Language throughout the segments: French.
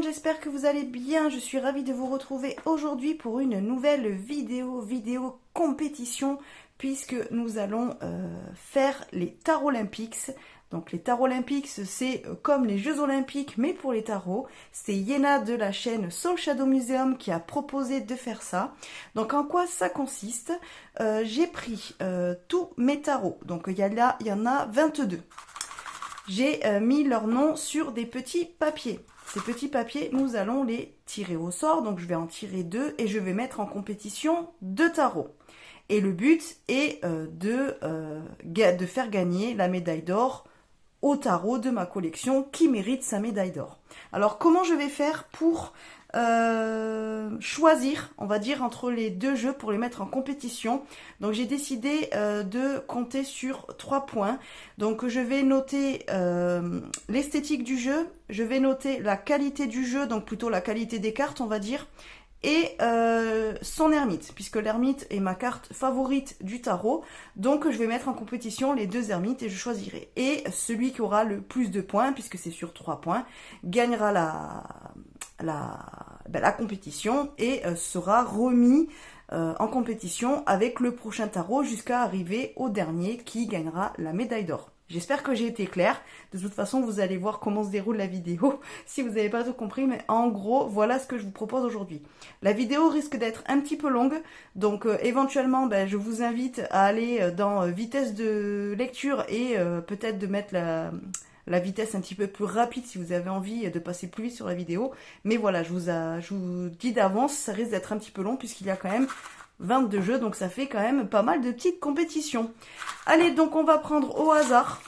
monde, j'espère que vous allez bien. Je suis ravie de vous retrouver aujourd'hui pour une nouvelle vidéo compétition, puisque nous allons faire les tarots olympiques. Donc les tarots olympiques, c'est comme les Jeux olympiques, mais pour les tarots. C'est Yéna de la chaîne Soul Shadow Museum qui a proposé de faire ça. Donc en quoi ça consiste? J'ai pris tous mes tarots, donc il y en a 22. J'ai mis leur nom sur des petits papiers. Ces petits papiers, nous allons les tirer au sort. Donc je vais en tirer 2 et je vais mettre en compétition 2 tarots. Et le but est de faire gagner la médaille d'or au tarot de ma collection qui mérite sa médaille d'or. Alors comment je vais faire pour choisir, on va dire, entre les deux jeux pour les mettre en compétition? Donc j'ai décidé de compter sur 3 points. Donc je vais noter l'esthétique du jeu, je vais noter la qualité du jeu, donc plutôt la qualité des cartes on va dire, et son ermite, puisque l'ermite est ma carte favorite du tarot. Donc je vais mettre en compétition les 2 ermites et je choisirai. Et celui qui aura le plus de points, puisque c'est sur 3 points, gagnera la compétition et sera remis en compétition avec le prochain tarot jusqu'à arriver au dernier qui gagnera la médaille d'or. J'espère que j'ai été claire. De toute façon, vous allez voir comment se déroule la vidéo si vous n'avez pas tout compris. Mais en gros, voilà ce que je vous propose aujourd'hui. La vidéo risque d'être un petit peu longue. Donc éventuellement, je vous invite à aller dans vitesse de lecture et peut-être de mettre la vitesse un petit peu plus rapide si vous avez envie de passer plus vite sur la vidéo. Mais voilà, je vous dis d'avance, ça risque d'être un petit peu long puisqu'il y a quand même 22 jeux, donc ça fait quand même pas mal de petites compétitions. Allez, donc on va prendre au hasard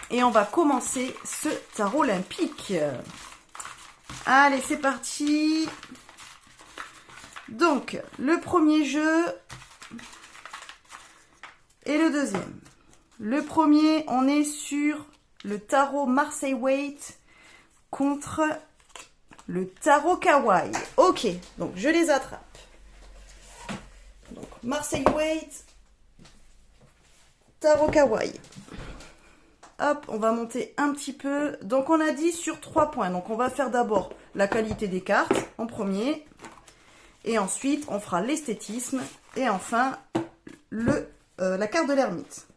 et on va commencer ce tarot olympique. Allez, c'est parti. Donc, le premier jeu et le deuxième. Le premier, on est sur le tarot Marseille Waite contre le tarot Kawaii. Ok, donc je les attrape. Donc, Marseille Waite, tarot Kawaii. Hop, on va monter un petit peu. Donc, on a dit sur 3 points. Donc, on va faire d'abord la qualité des cartes en premier. Et ensuite, on fera l'esthétisme. Et enfin, la carte de l'ermite.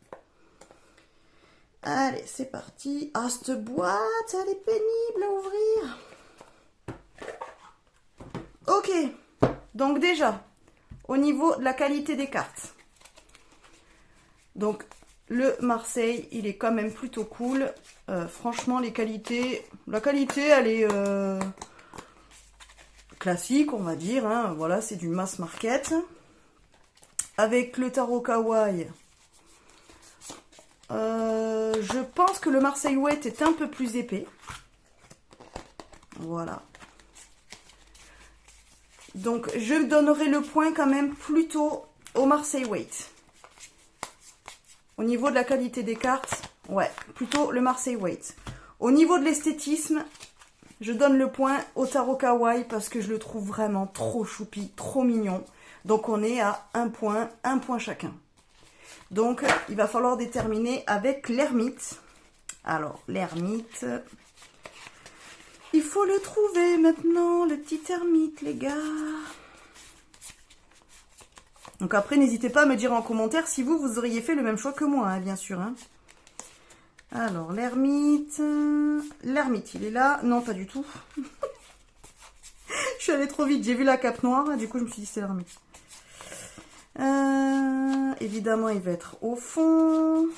Allez, c'est parti. Ah, cette boîte, elle est pénible à ouvrir. Ok. Donc, déjà, au niveau de la qualité des cartes. Donc, le Marseille, il est quand même plutôt cool. Franchement, la qualité, elle est classique, on va dire. Hein. Voilà, c'est du mass market. Avec le tarot Kawaii, je pense que le Marseille Waite est un peu plus épais. Voilà. Donc, je donnerai le point quand même plutôt au Marseille Waite. Au niveau de la qualité des cartes, ouais, plutôt le Marseille Waite. Au niveau de l'esthétisme, je donne le point au tarot Kawaii parce que je le trouve vraiment trop choupi, trop mignon. Donc, on est à 1 point chacun. Donc, il va falloir déterminer avec l'ermite. Alors, l'ermite... Il faut le trouver maintenant, le petit ermite, les gars. Donc après, n'hésitez pas à me dire en commentaire si vous auriez fait le même choix que moi, hein, bien sûr. Hein. Alors, l'ermite... L'ermite, il est là. Non, pas du tout. Je suis allée trop vite, j'ai vu la cape noire, du coup, je me suis dit c'est l'ermite. Évidemment, il va être au fond.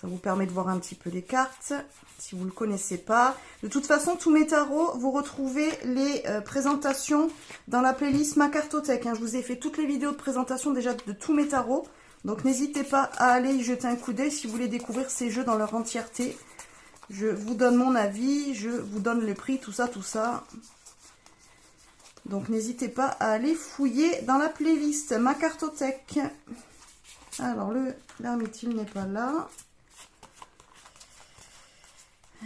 Ça vous permet de voir un petit peu les cartes, si vous ne le connaissez pas. De toute façon, tous mes tarots, vous retrouvez les présentations dans la playlist Ma Cartothèque. Hein. Je vous ai fait toutes les vidéos de présentation déjà de tous mes tarots. Donc, n'hésitez pas à aller y jeter un coup d'œil si vous voulez découvrir ces jeux dans leur entièreté. Je vous donne mon avis, je vous donne le prix, tout ça, tout ça. Donc, n'hésitez pas à aller fouiller dans la playlist Ma Cartothèque. Alors, l'ermite, il n'est pas là.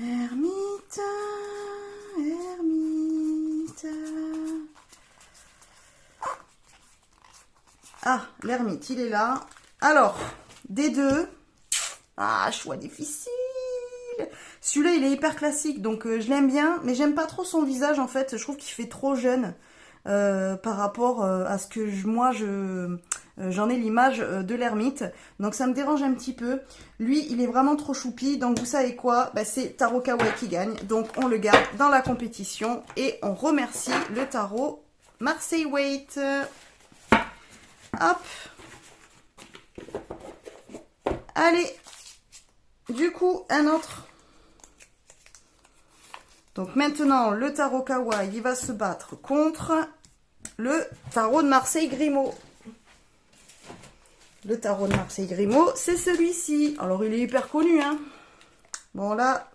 Ermite, ermite. Ah, l'ermite, il est là. Alors, des deux. Ah, choix difficile. Celui-là, il est hyper classique, donc je l'aime bien, mais j'aime pas trop son visage, en fait. Je trouve qu'il fait trop jeune par rapport à ce que j'en ai l'image de l'ermite. Donc ça me dérange un petit peu. Lui, il est vraiment trop choupi, donc vous savez quoi? Bah, c'est Taro Kawaii qui gagne, donc on le garde dans la compétition et on remercie le tarot Marseille Weight. Hop. Allez. Du coup, un autre. Donc maintenant, le tarot Kawaii, il va se battre contre le tarot de Marseille Grimaud. Le tarot de Marseille Grimaud, c'est celui-ci. Alors, il est hyper connu, hein. Bon, là,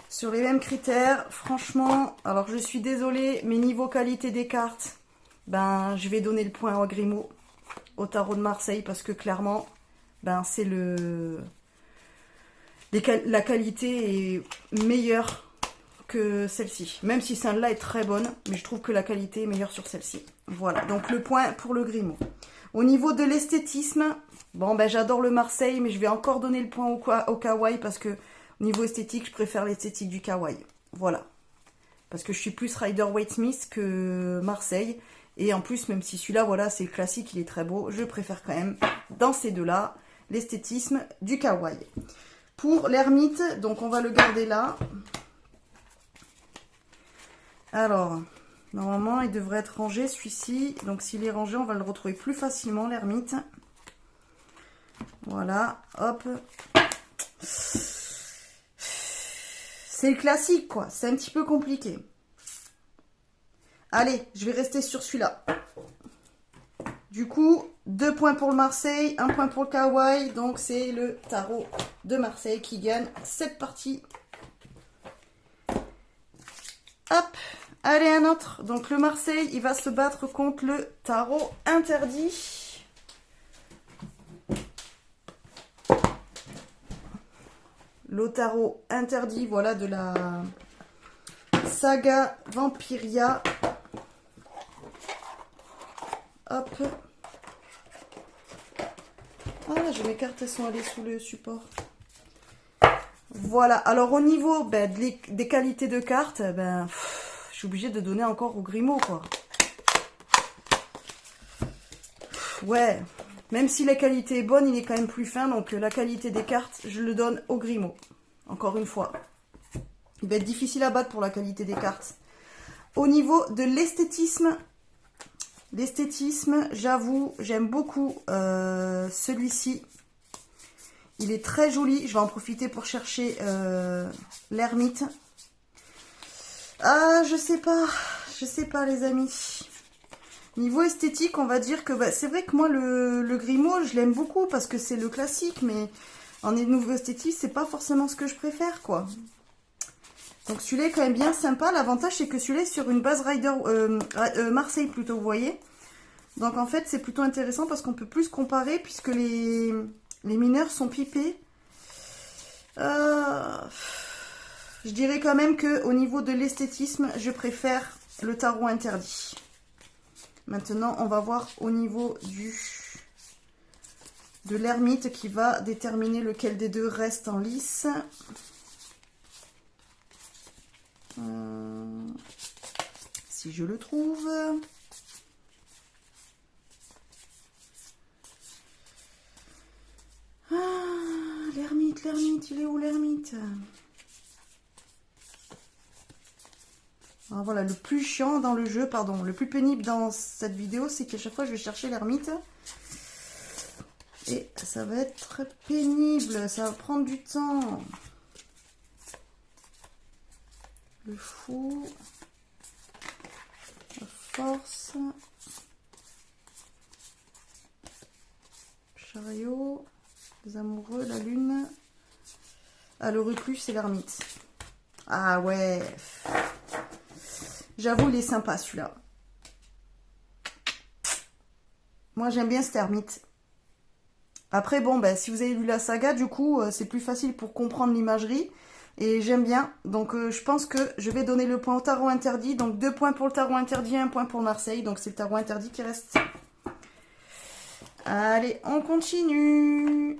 sur les mêmes critères, franchement, alors je suis désolée, mais niveau qualité des cartes, ben, je vais donner le point au Grimaud, au tarot de Marseille, parce que clairement, ben, c'est la qualité est meilleure que celle-ci. Même si celle-là est très bonne, mais je trouve que la qualité est meilleure sur celle-ci. Voilà, donc le point pour le Grimaud. Au niveau de l'esthétisme, bon ben j'adore le Marseille, mais je vais encore donner le point au Kawaii parce que au niveau esthétique, je préfère l'esthétique du Kawaii. Voilà. Parce que je suis plus Rider-Waite-Smith que Marseille. Et en plus, même si celui-là, voilà, c'est classique, il est très beau, je préfère quand même, dans ces deux-là, l'esthétisme du Kawaii. Pour l'ermite, donc on va le garder là. Alors, normalement, il devrait être rangé, celui-ci. Donc, s'il est rangé, on va le retrouver plus facilement, l'ermite. Voilà, hop. C'est le classique, quoi. C'est un petit peu compliqué. Allez, je vais rester sur celui-là. Du coup, 2 points pour le Marseille, 1 point pour le Kawaii. Donc, c'est le tarot de Marseille qui gagne cette partie. Hop. Allez, un autre. Donc, le Marseille, il va se battre contre le tarot interdit. Le tarot interdit, voilà, de la saga Vampiria. Hop. Ah, j'ai mes cartes, elles sont allées sous le support. Voilà. Alors, au niveau des qualités de cartes, je suis obligée de donner encore au Grimaud, quoi. Ouais. Même si la qualité est bonne, il est quand même plus fin. Donc, la qualité des cartes, je le donne au Grimaud. Encore une fois. Il va être difficile à battre pour la qualité des cartes. Au niveau de l'esthétisme, j'avoue, j'aime beaucoup celui-ci. Il est très joli. Je vais en profiter pour chercher l'ermite. Ah, je sais pas les amis. Niveau esthétique, on va dire que c'est vrai que moi le Grimaud, je l'aime beaucoup parce que c'est le classique, mais en niveau esthétique, c'est pas forcément ce que je préfère, quoi. Donc celui-là est quand même bien sympa. L'avantage, c'est que celui-là est sur une base Rider Marseille plutôt, vous voyez. Donc en fait, c'est plutôt intéressant parce qu'on peut plus comparer puisque les mineurs sont pipés. Je dirais quand même que au niveau de l'esthétisme, je préfère le tarot interdit. Maintenant, on va voir au niveau de l'ermite qui va déterminer lequel des deux reste en lice. Si je le trouve. Ah, l'ermite, il est où l'ermite? Alors voilà, le plus chiant dans le jeu, pardon, le plus pénible dans cette vidéo, c'est qu'à chaque fois je vais chercher l'ermite. Et ça va être pénible, ça va prendre du temps. Le fou, la force, chariot, les amoureux, la lune. Ah, le reclus, c'est l'ermite. Ah ouais. J'avoue, il est sympa celui-là. Moi, j'aime bien cet ermite. Après, bon, si vous avez lu la saga, du coup, c'est plus facile pour comprendre l'imagerie. Et j'aime bien. Donc, je pense que je vais donner le point au tarot interdit. Donc, 2 points pour le tarot interdit, 1 point pour Marseille. Donc, c'est le tarot interdit qui reste. Allez, on continue.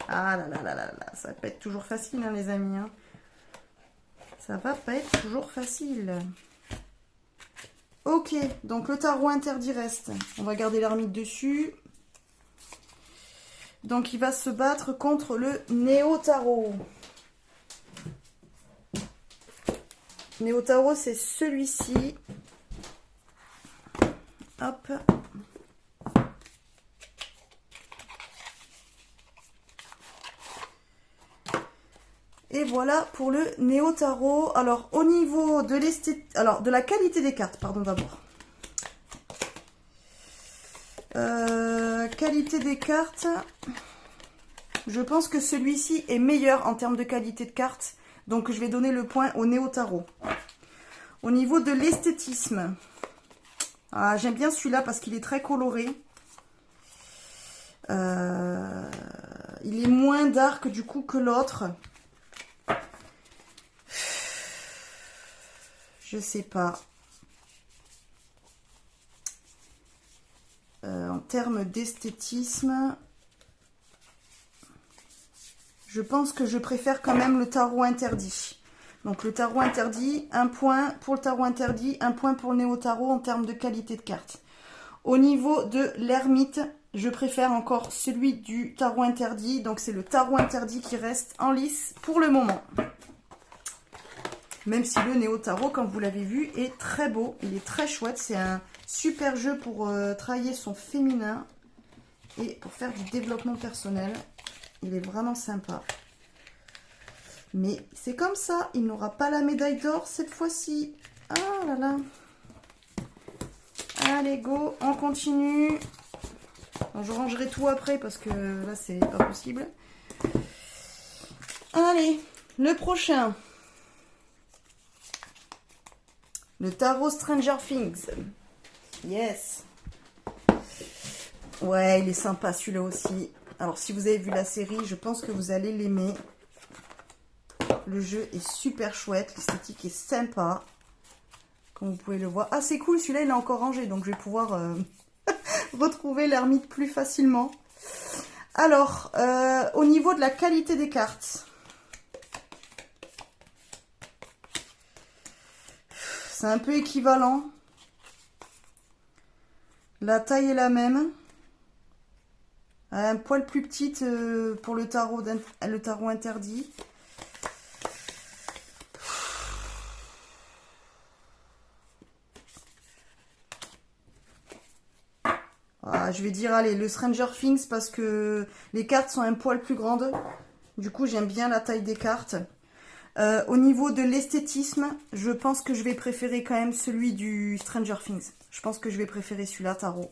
Ah là là là là là, ça va pas être toujours facile, hein, les amis. Hein. Ça va pas être toujours facile. Ok, donc le tarot interdit reste. On va garder l'ermite dessus. Donc il va se battre contre le Néo-Tarot. Néo-Tarot, c'est celui-ci. Hop. Et voilà pour le Néo-Tarot. Alors, au niveau de de la qualité des cartes, pardon, d'abord. Qualité des cartes. Je pense que celui-ci est meilleur en termes de qualité de cartes. Donc, je vais donner le point au Néo-Tarot. Au niveau de l'esthétisme. J'aime bien celui-là parce qu'il est très coloré. Il est moins dark du coup que l'autre. Je sais pas. En termes d'esthétisme, je pense que je préfère quand même le tarot interdit. Donc le tarot interdit, un point pour le tarot interdit, un point pour le Néo-Tarot en termes de qualité de carte. Au niveau de l'ermite, je préfère encore celui du tarot interdit. Donc c'est le tarot interdit qui reste en lice pour le moment. Même si le Néo-Tarot, comme vous l'avez vu, est très beau. Il est très chouette. C'est un super jeu pour travailler son féminin et pour faire du développement personnel. Il est vraiment sympa. Mais c'est comme ça. Il n'aura pas la médaille d'or cette fois-ci. Ah là là. Allez, go. On continue. Bon, je rangerai tout après parce que là, c'est pas possible. Allez, le prochain. Le tarot Stranger Things. Yes. Ouais, il est sympa celui-là aussi. Alors, si vous avez vu la série, je pense que vous allez l'aimer. Le jeu est super chouette. L'esthétique est sympa. Comme vous pouvez le voir. Ah, c'est cool. Celui-là, il est encore rangé. Donc, je vais pouvoir retrouver l'ermite plus facilement. Alors, au niveau de la qualité des cartes. C'est un peu équivalent. La taille est la même. Un poil plus petite pour le tarot interdit. Je vais dire, allez, le Stranger Things parce que les cartes sont un poil plus grandes. Du coup, j'aime bien la taille des cartes. Au niveau de l'esthétisme, je pense que je vais préférer quand même celui du Stranger Things. Je pense que je vais préférer celui-là, tarot.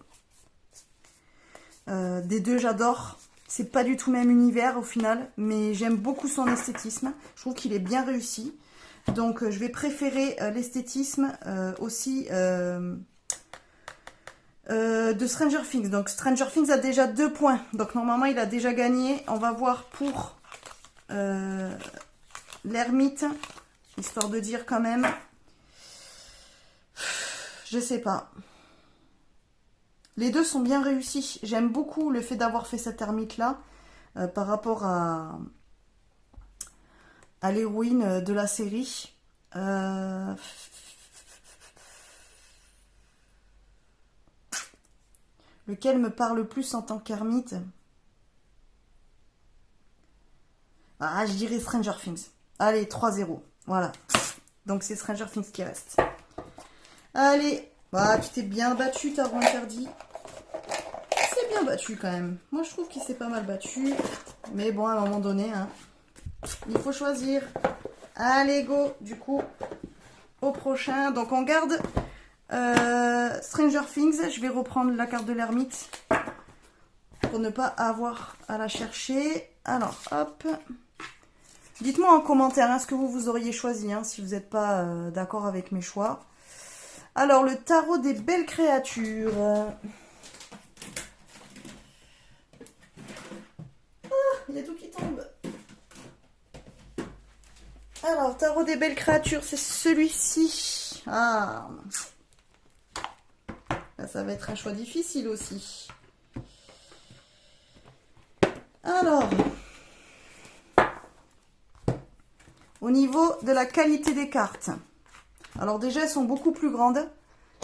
Des deux, j'adore. C'est pas du tout le même univers au final, mais j'aime beaucoup son esthétisme. Je trouve qu'il est bien réussi. Donc, je vais préférer l'esthétisme aussi de Stranger Things. Donc, Stranger Things a déjà 2 points. Donc, normalement, il a déjà gagné. On va voir pour l'ermite, histoire de dire quand même. Je sais pas. Les deux sont bien réussis. J'aime beaucoup le fait d'avoir fait cette ermite-là par rapport à l'héroïne de la série. Lequel me parle plus en tant qu'ermite? Je dirais Stranger Things. Allez, 3-0. Voilà. Donc c'est Stranger Things qui reste. Allez. Tu t'es bien battu, tarot interdit. C'est bien battu quand même. Moi je trouve qu'il s'est pas mal battu. Mais bon, à un moment donné, hein, il faut choisir. Allez, go. Du coup, au prochain. Donc on garde Stranger Things. Je vais reprendre la carte de l'ermite pour ne pas avoir à la chercher. Alors, hop. Dites-moi en commentaire ce que vous auriez choisi, si vous n'êtes pas d'accord avec mes choix. Alors, le tarot des belles créatures. Il y a tout qui tombe. Alors, tarot des belles créatures, c'est celui-ci. Là, ça va être un choix difficile aussi. Alors, Au niveau de la qualité des cartes. Alors déjà, elles sont beaucoup plus grandes.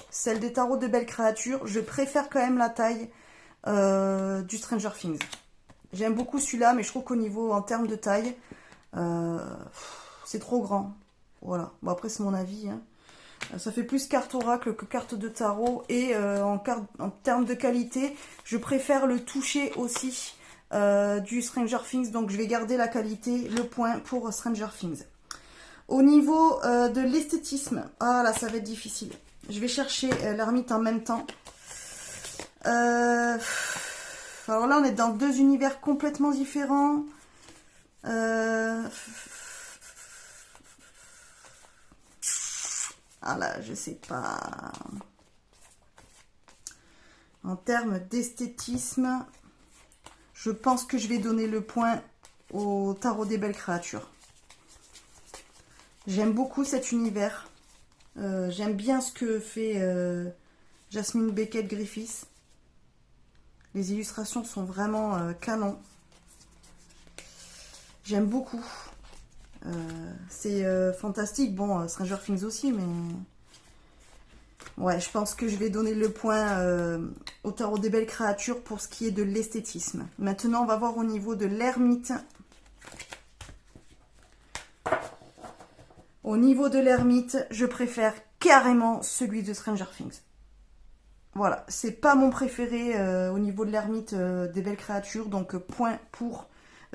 Celles des tarots de belles créatures. Je préfère quand même la taille du Stranger Things. J'aime beaucoup celui-là, mais je trouve qu'au niveau, en termes de taille, c'est trop grand. Voilà. Bon, après, c'est mon avis. Hein. Ça fait plus carte oracle que carte de tarot. Et en termes de qualité, je préfère le toucher aussi du Stranger Things. Donc, je vais garder la qualité, le point pour Stranger Things. Au niveau de l'esthétisme, ah là, ça va être difficile. Je vais chercher l'ermite en même temps. Alors là, on est dans deux univers complètement différents. Ah là, je sais pas. En termes d'esthétisme, je pense que je vais donner le point au tarot des belles créatures. J'aime beaucoup cet univers. J'aime bien ce que fait Jasmine Beckett Griffiths. Les illustrations sont vraiment canon. J'aime beaucoup. C'est fantastique. Bon, Stranger Things aussi, mais... Ouais, je pense que je vais donner le point au tarot des belles créatures pour ce qui est de l'esthétisme. Maintenant, on va voir au niveau de l'ermite. Au niveau de l'ermite, je préfère carrément celui de Stranger Things. Voilà, c'est pas mon préféré au niveau de l'ermite des belles créatures. Donc, point pour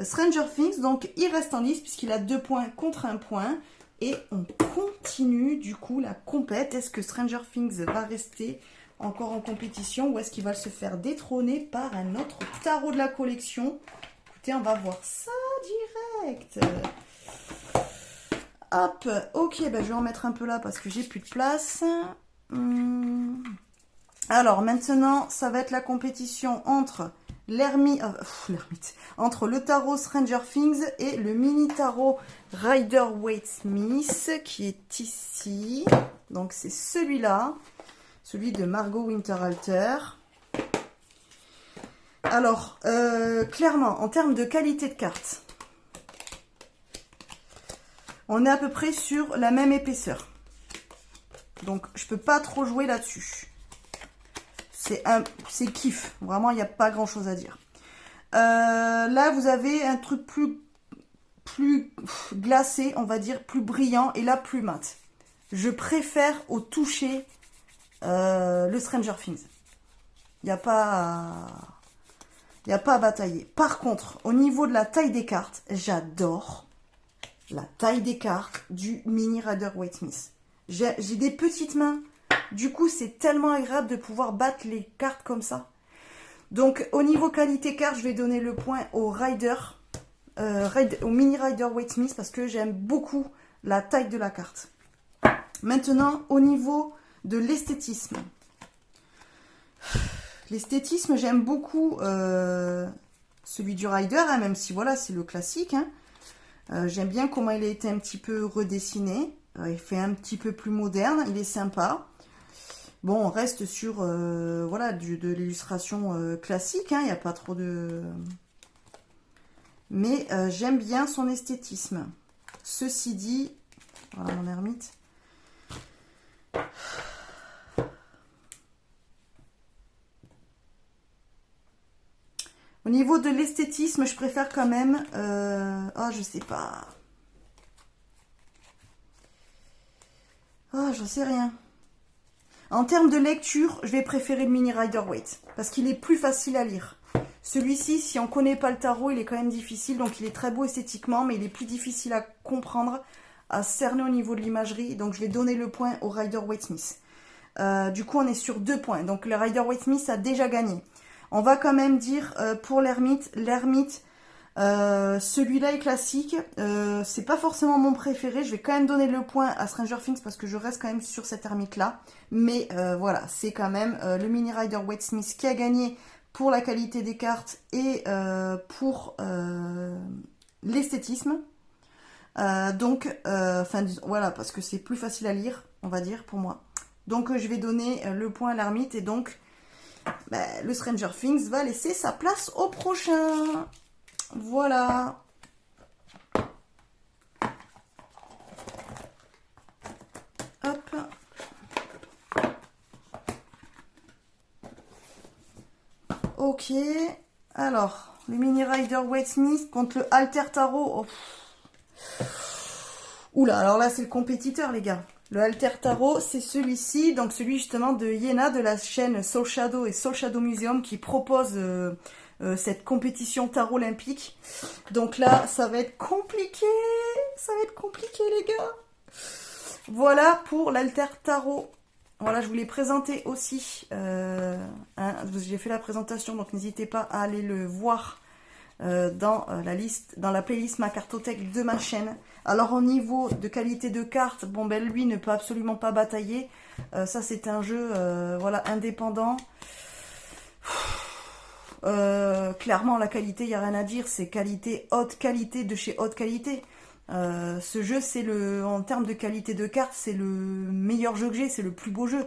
Stranger Things. Donc, il reste en lice puisqu'il a 2 points contre 1 point. Et on continue du coup la compète. Est-ce que Stranger Things va rester encore en compétition ou est-ce qu'il va se faire détrôner par un autre tarot de la collection? Écoutez, on va voir ça direct. Hop, ok, ben je vais en mettre un peu là parce que j'ai plus de place. Alors maintenant, ça va être la compétition entre l'ermite, entre le tarot Stranger Things et le mini tarot Rider-Waite-Smith qui est ici. Donc c'est celui-là, celui de Margot Winterhalter. Alors, clairement, en termes de qualité de carte, on est à peu près sur la même épaisseur. Donc, je peux pas trop jouer là-dessus. C'est kiff. Vraiment, il n'y a pas grand-chose à dire. Là, vous avez un truc plus glacé, on va dire, plus brillant. Et là, plus mat. Je préfère au toucher le Stranger Things. Il n'y a pas à batailler. Par contre, au niveau de la taille des cartes, j'adore la taille des cartes du mini Rider-Waite-Smith. J'ai des petites mains. Du coup, c'est tellement agréable de pouvoir battre les cartes comme ça. Donc, au niveau qualité carte, je vais donner le point au au mini Rider-Waite-Smith parce que j'aime beaucoup la taille de la carte. Maintenant, au niveau de l'esthétisme. L'esthétisme, j'aime beaucoup celui du Rider, hein, même si voilà, c'est le classique. Hein. J'aime bien comment il a été un petit peu redessiné. Il fait un petit peu plus moderne, il est sympa. Bon, on reste sur voilà, de l'illustration classique, hein, il n'y a pas trop de... Mais j'aime bien son esthétisme. Ceci dit, voilà mon ermite. Au niveau de l'esthétisme, je préfère quand même... oh, je sais pas. Oh, j'en sais rien. En termes de lecture, je vais préférer le mini Rider-Waite. Parce qu'il est plus facile à lire. Celui-ci, si on ne connaît pas le tarot, il est quand même difficile. Donc, il est très beau esthétiquement, mais il est plus difficile à comprendre, à cerner au niveau de l'imagerie. Donc, je vais donner le point au Rider-Waite-Smith. Du coup, on est sur 2 points. Donc, le Rider-Waite-Smith a déjà gagné. On va quand même dire pour l'ermite, celui-là est classique. C'est pas forcément mon préféré. Je vais quand même donner le point à Stranger Things parce que je reste quand même sur cet ermite-là. Mais voilà, c'est quand même le mini Rider-Waite-Smith qui a gagné pour la qualité des cartes et pour l'esthétisme. Donc, voilà, parce que c'est plus facile à lire, on va dire, pour moi. Donc, je vais donner le point à l'ermite et donc... le Stranger Things va laisser sa place au prochain. Voilà. Ok. Alors, le Mini Rider-Waite Smith contre le Alter Tarot. Oh. Oula, alors là, c'est le compétiteur, les gars. Le Alter Tarot, c'est celui-ci, donc celui justement de Yéna, de la chaîne Soul Shadow et Soul Shadow Museum, qui propose cette compétition tarot olympique. Donc là, ça va être compliqué. Ça va être compliqué, les gars. Voilà pour l'Alter Tarot. Voilà, je vous l'ai présenté aussi. J'ai fait la présentation, donc n'hésitez pas à aller le voir dans la playlist ma cartothèque de ma chaîne. Alors au niveau de qualité de carte, bon ben lui ne peut absolument pas batailler. Ça c'est un jeu voilà, indépendant. Clairement la qualité, il n'y a rien à dire, c'est qualité, haute qualité de chez haute qualité. Ce jeu, c'est en termes de qualité de carte, c'est le meilleur jeu que j'ai, c'est le plus beau jeu.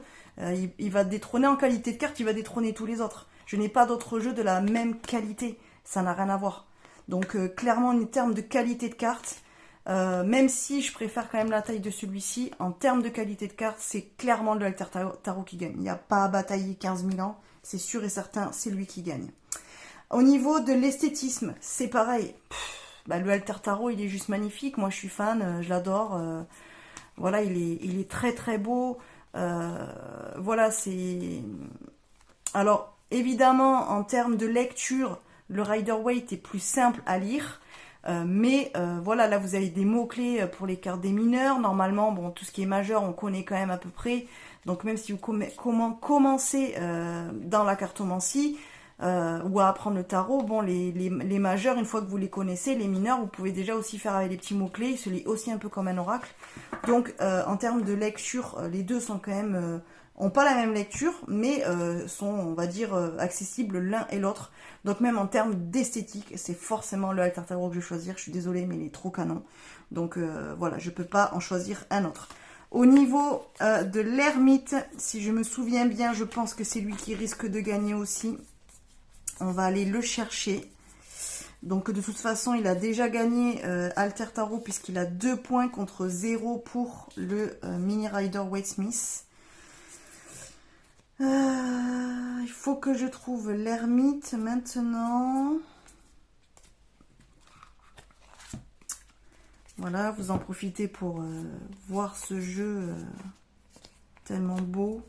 Il va détrôner en qualité de carte, il va détrôner tous les autres. Je n'ai pas d'autres jeux de la même qualité, ça n'a rien à voir. Donc clairement en termes de qualité de carte, même si je préfère quand même la taille de celui-ci, en termes de qualité de carte, c'est clairement le Alter Tarot qui gagne. Il n'y a pas à batailler 15 000 ans, c'est sûr et certain, c'est lui qui gagne. Au niveau de l'esthétisme, c'est pareil. Bah, le Alter Tarot, il est juste magnifique. Moi, je suis fan, je l'adore. Voilà, il est très très beau. Voilà, c'est... Alors, évidemment, en termes de lecture, le Rider-Waite est plus simple à lire. Mais voilà, là, vous avez des mots-clés pour les cartes des mineurs. Normalement, bon, tout ce qui est majeur, on connaît quand même à peu près. Donc, même si vous commencez dans la cartomancie, ou à apprendre le tarot, bon, les majeurs, une fois que vous les connaissez, les mineurs, vous pouvez déjà aussi faire avec les petits mots-clés, il se lit aussi un peu comme un oracle. Donc, en termes de lecture, les deux sont quand même, ont pas la même lecture, mais sont, on va dire, accessibles l'un et l'autre. Donc, même en termes d'esthétique, c'est forcément le Alter Tarot que je vais choisir. Je suis désolée, mais il est trop canon. Donc, voilà, je peux pas en choisir un autre. Au niveau de l'ermite, si je me souviens bien, je pense que c'est lui qui risque de gagner aussi. On va aller le chercher. Donc de toute façon, il a déjà gagné Alter Tarot puisqu'il a 2 points contre 0 pour le Mini Rider-Waite Smith. Il faut que je trouve l'ermite maintenant. Voilà, vous en profitez pour voir ce jeu tellement beau.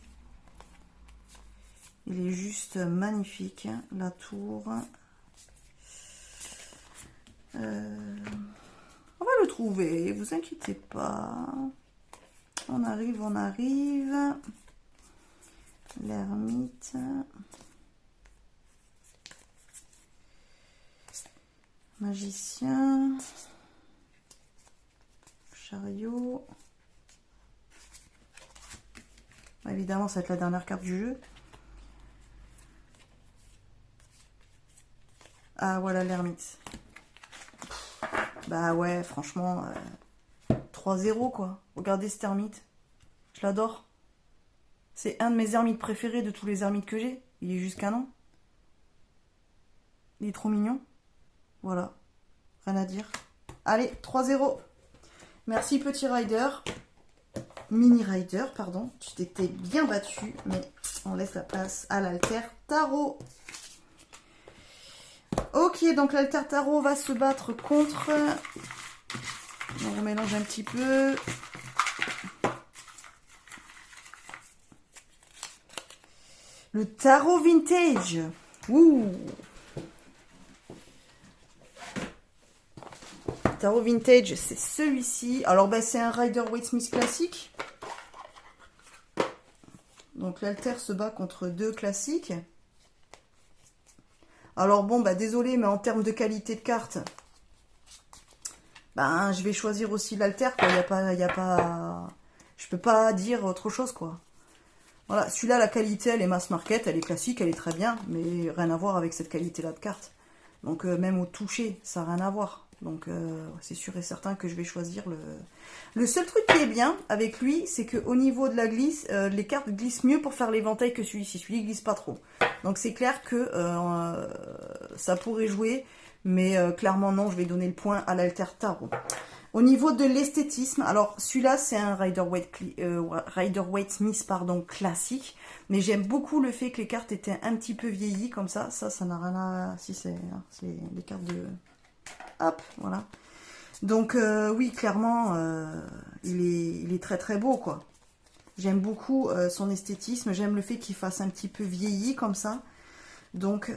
Il est juste magnifique, la tour. On va le trouver, vous inquiétez pas. On arrive, on arrive. L'ermite. Magicien. Chariot. Évidemment, ça va être la dernière carte du jeu. Ah, voilà l'ermite. Bah ouais, franchement, 3-0 quoi. Regardez cet ermite. Je l'adore. C'est un de mes ermites préférés de tous les ermites que j'ai. Il est juste canon. Il est trop mignon. Voilà. Rien à dire. Allez, 3-0. Merci petit rider. Mini rider, pardon. Tu t'étais bien battu, mais on laisse la place à l'Alter Tarot. Ok, donc l'Alter Tarot va se battre contre... On remélange un petit peu. Le Tarot Vintage. Ouh. Tarot Vintage, c'est celui-ci. Alors, ben, c'est un Rider-Waite Smith classique. Donc, l'Alter se bat contre 2 classiques. Alors bon, bah désolé, mais en termes de qualité de carte, ben je vais choisir aussi l'Alter, quoi. Il y a pas, je peux pas dire autre chose, quoi. Voilà, celui-là, la qualité, elle est mass market, elle est classique, elle est très bien, mais rien à voir avec cette qualité-là de carte. Donc même au toucher, ça n'a rien à voir. Donc c'est sûr et certain que je vais choisir le... Le seul truc qui est bien avec lui, c'est qu'au niveau de la glisse, les cartes glissent mieux pour faire l'éventail que celui-ci. Celui-ci glisse pas trop. Donc c'est clair que ça pourrait jouer, mais clairement non, je vais donner le point à l'Alter Tarot. Au niveau de l'esthétisme, alors celui-là c'est un Rider-Waite Smith pardon, classique. Mais j'aime beaucoup le fait que les cartes étaient un petit peu vieillies comme ça. Ça n'a rien à... Si, c'est les cartes de... Hop, voilà. Donc, oui, clairement, il est très très beau, quoi. J'aime beaucoup son esthétisme. J'aime le fait qu'il fasse un petit peu vieilli comme ça. Donc,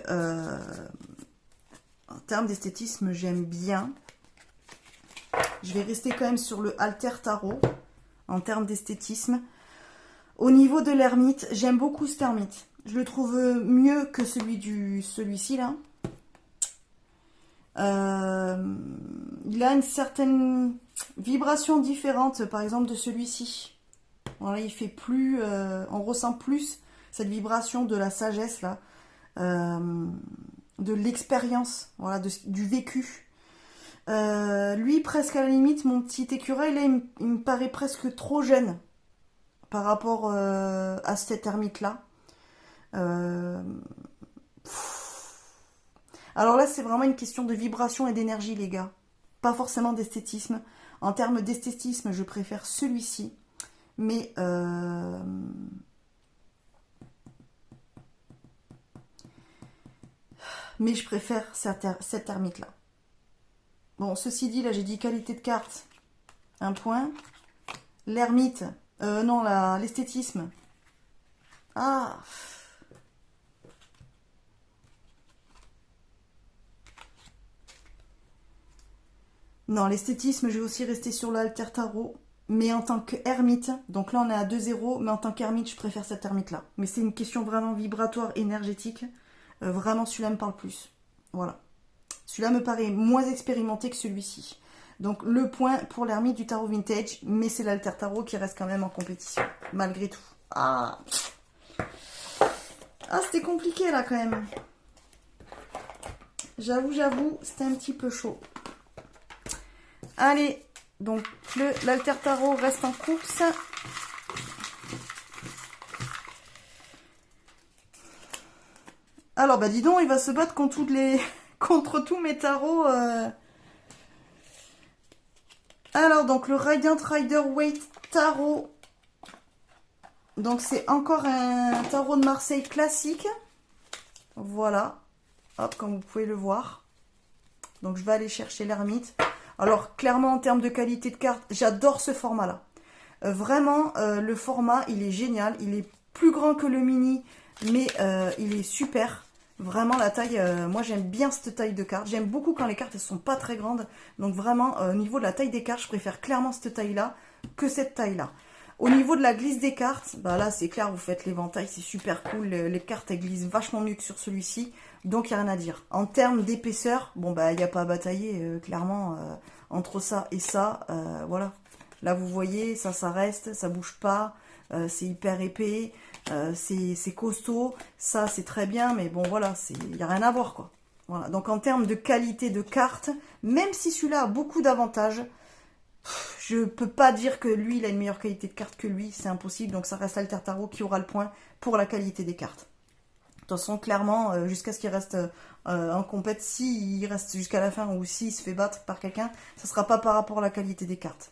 en termes d'esthétisme, j'aime bien. Je vais rester quand même sur le Alter Tarot en termes d'esthétisme. Au niveau de l'ermite, j'aime beaucoup cet ermite. Je le trouve mieux que celui-ci là. Il a une certaine vibration différente, par exemple, de celui-ci. Voilà, il fait plus... on ressent plus cette vibration de la sagesse là. De l'expérience, voilà, du vécu. Lui, presque à la limite, mon petit écureuil, là, il me paraît presque trop jeune par rapport à cet ermite-là. Alors là, c'est vraiment une question de vibration et d'énergie, les gars. Pas forcément d'esthétisme. En termes d'esthétisme, je préfère celui-ci. Mais... mais je préfère cet ermite-là. Bon, ceci dit, là, j'ai dit qualité de carte. Un point. L'ermite. Non, l'esthétisme. Ah. Non, l'esthétisme, je vais aussi rester sur l'Alter Tarot. Mais en tant qu'ermite, donc là on est à 2-0, mais en tant qu'ermite, je préfère cet ermite-là. Mais c'est une question vraiment vibratoire, énergétique. Vraiment, celui-là me parle plus. Voilà. Celui-là me paraît moins expérimenté que celui-ci. Donc le point pour l'ermite du tarot vintage, mais c'est l'Alter Tarot qui reste quand même en compétition, malgré tout. Ah, c'était compliqué là quand même. J'avoue, c'était un petit peu chaud. Allez, donc l'Alter Tarot reste en course. Alors, bah dis donc, il va se battre contre tous mes tarots. Alors, donc, le Radiant Rider-Waite Tarot. Donc, c'est encore un tarot de Marseille classique. Voilà. Hop, comme vous pouvez le voir. Donc, je vais aller chercher l'ermite. Alors, clairement, en termes de qualité de carte, j'adore ce format-là. Vraiment, le format, il est génial. Il est plus grand que le mini, mais il est super. Vraiment, la taille, moi, j'aime bien cette taille de carte. J'aime beaucoup quand les cartes, elles sont pas très grandes. Donc, vraiment, au niveau de la taille des cartes, je préfère clairement cette taille-là que cette taille-là. Au niveau de la glisse des cartes, bah là, c'est clair, vous faites l'éventail, c'est super cool. Les cartes, elles glissent vachement mieux que sur celui-ci. Donc, il n'y a rien à dire. En termes d'épaisseur, bon, bah, il n'y a pas à batailler, clairement, entre ça et ça, voilà. Là, vous voyez, ça reste, ça bouge pas, c'est hyper épais, c'est costaud. Ça, c'est très bien, mais bon, voilà, il n'y a rien à voir, quoi. Voilà. Donc, en termes de qualité de carte, même si celui-là a beaucoup d'avantages, je peux pas dire que lui, il a une meilleure qualité de carte que lui, c'est impossible. Donc, ça reste Alter Tarot qui aura le point pour la qualité des cartes. De toute façon, clairement, jusqu'à ce qu'il reste en compète, s'il reste jusqu'à la fin ou s'il se fait battre par quelqu'un, ça ne sera pas par rapport à la qualité des cartes.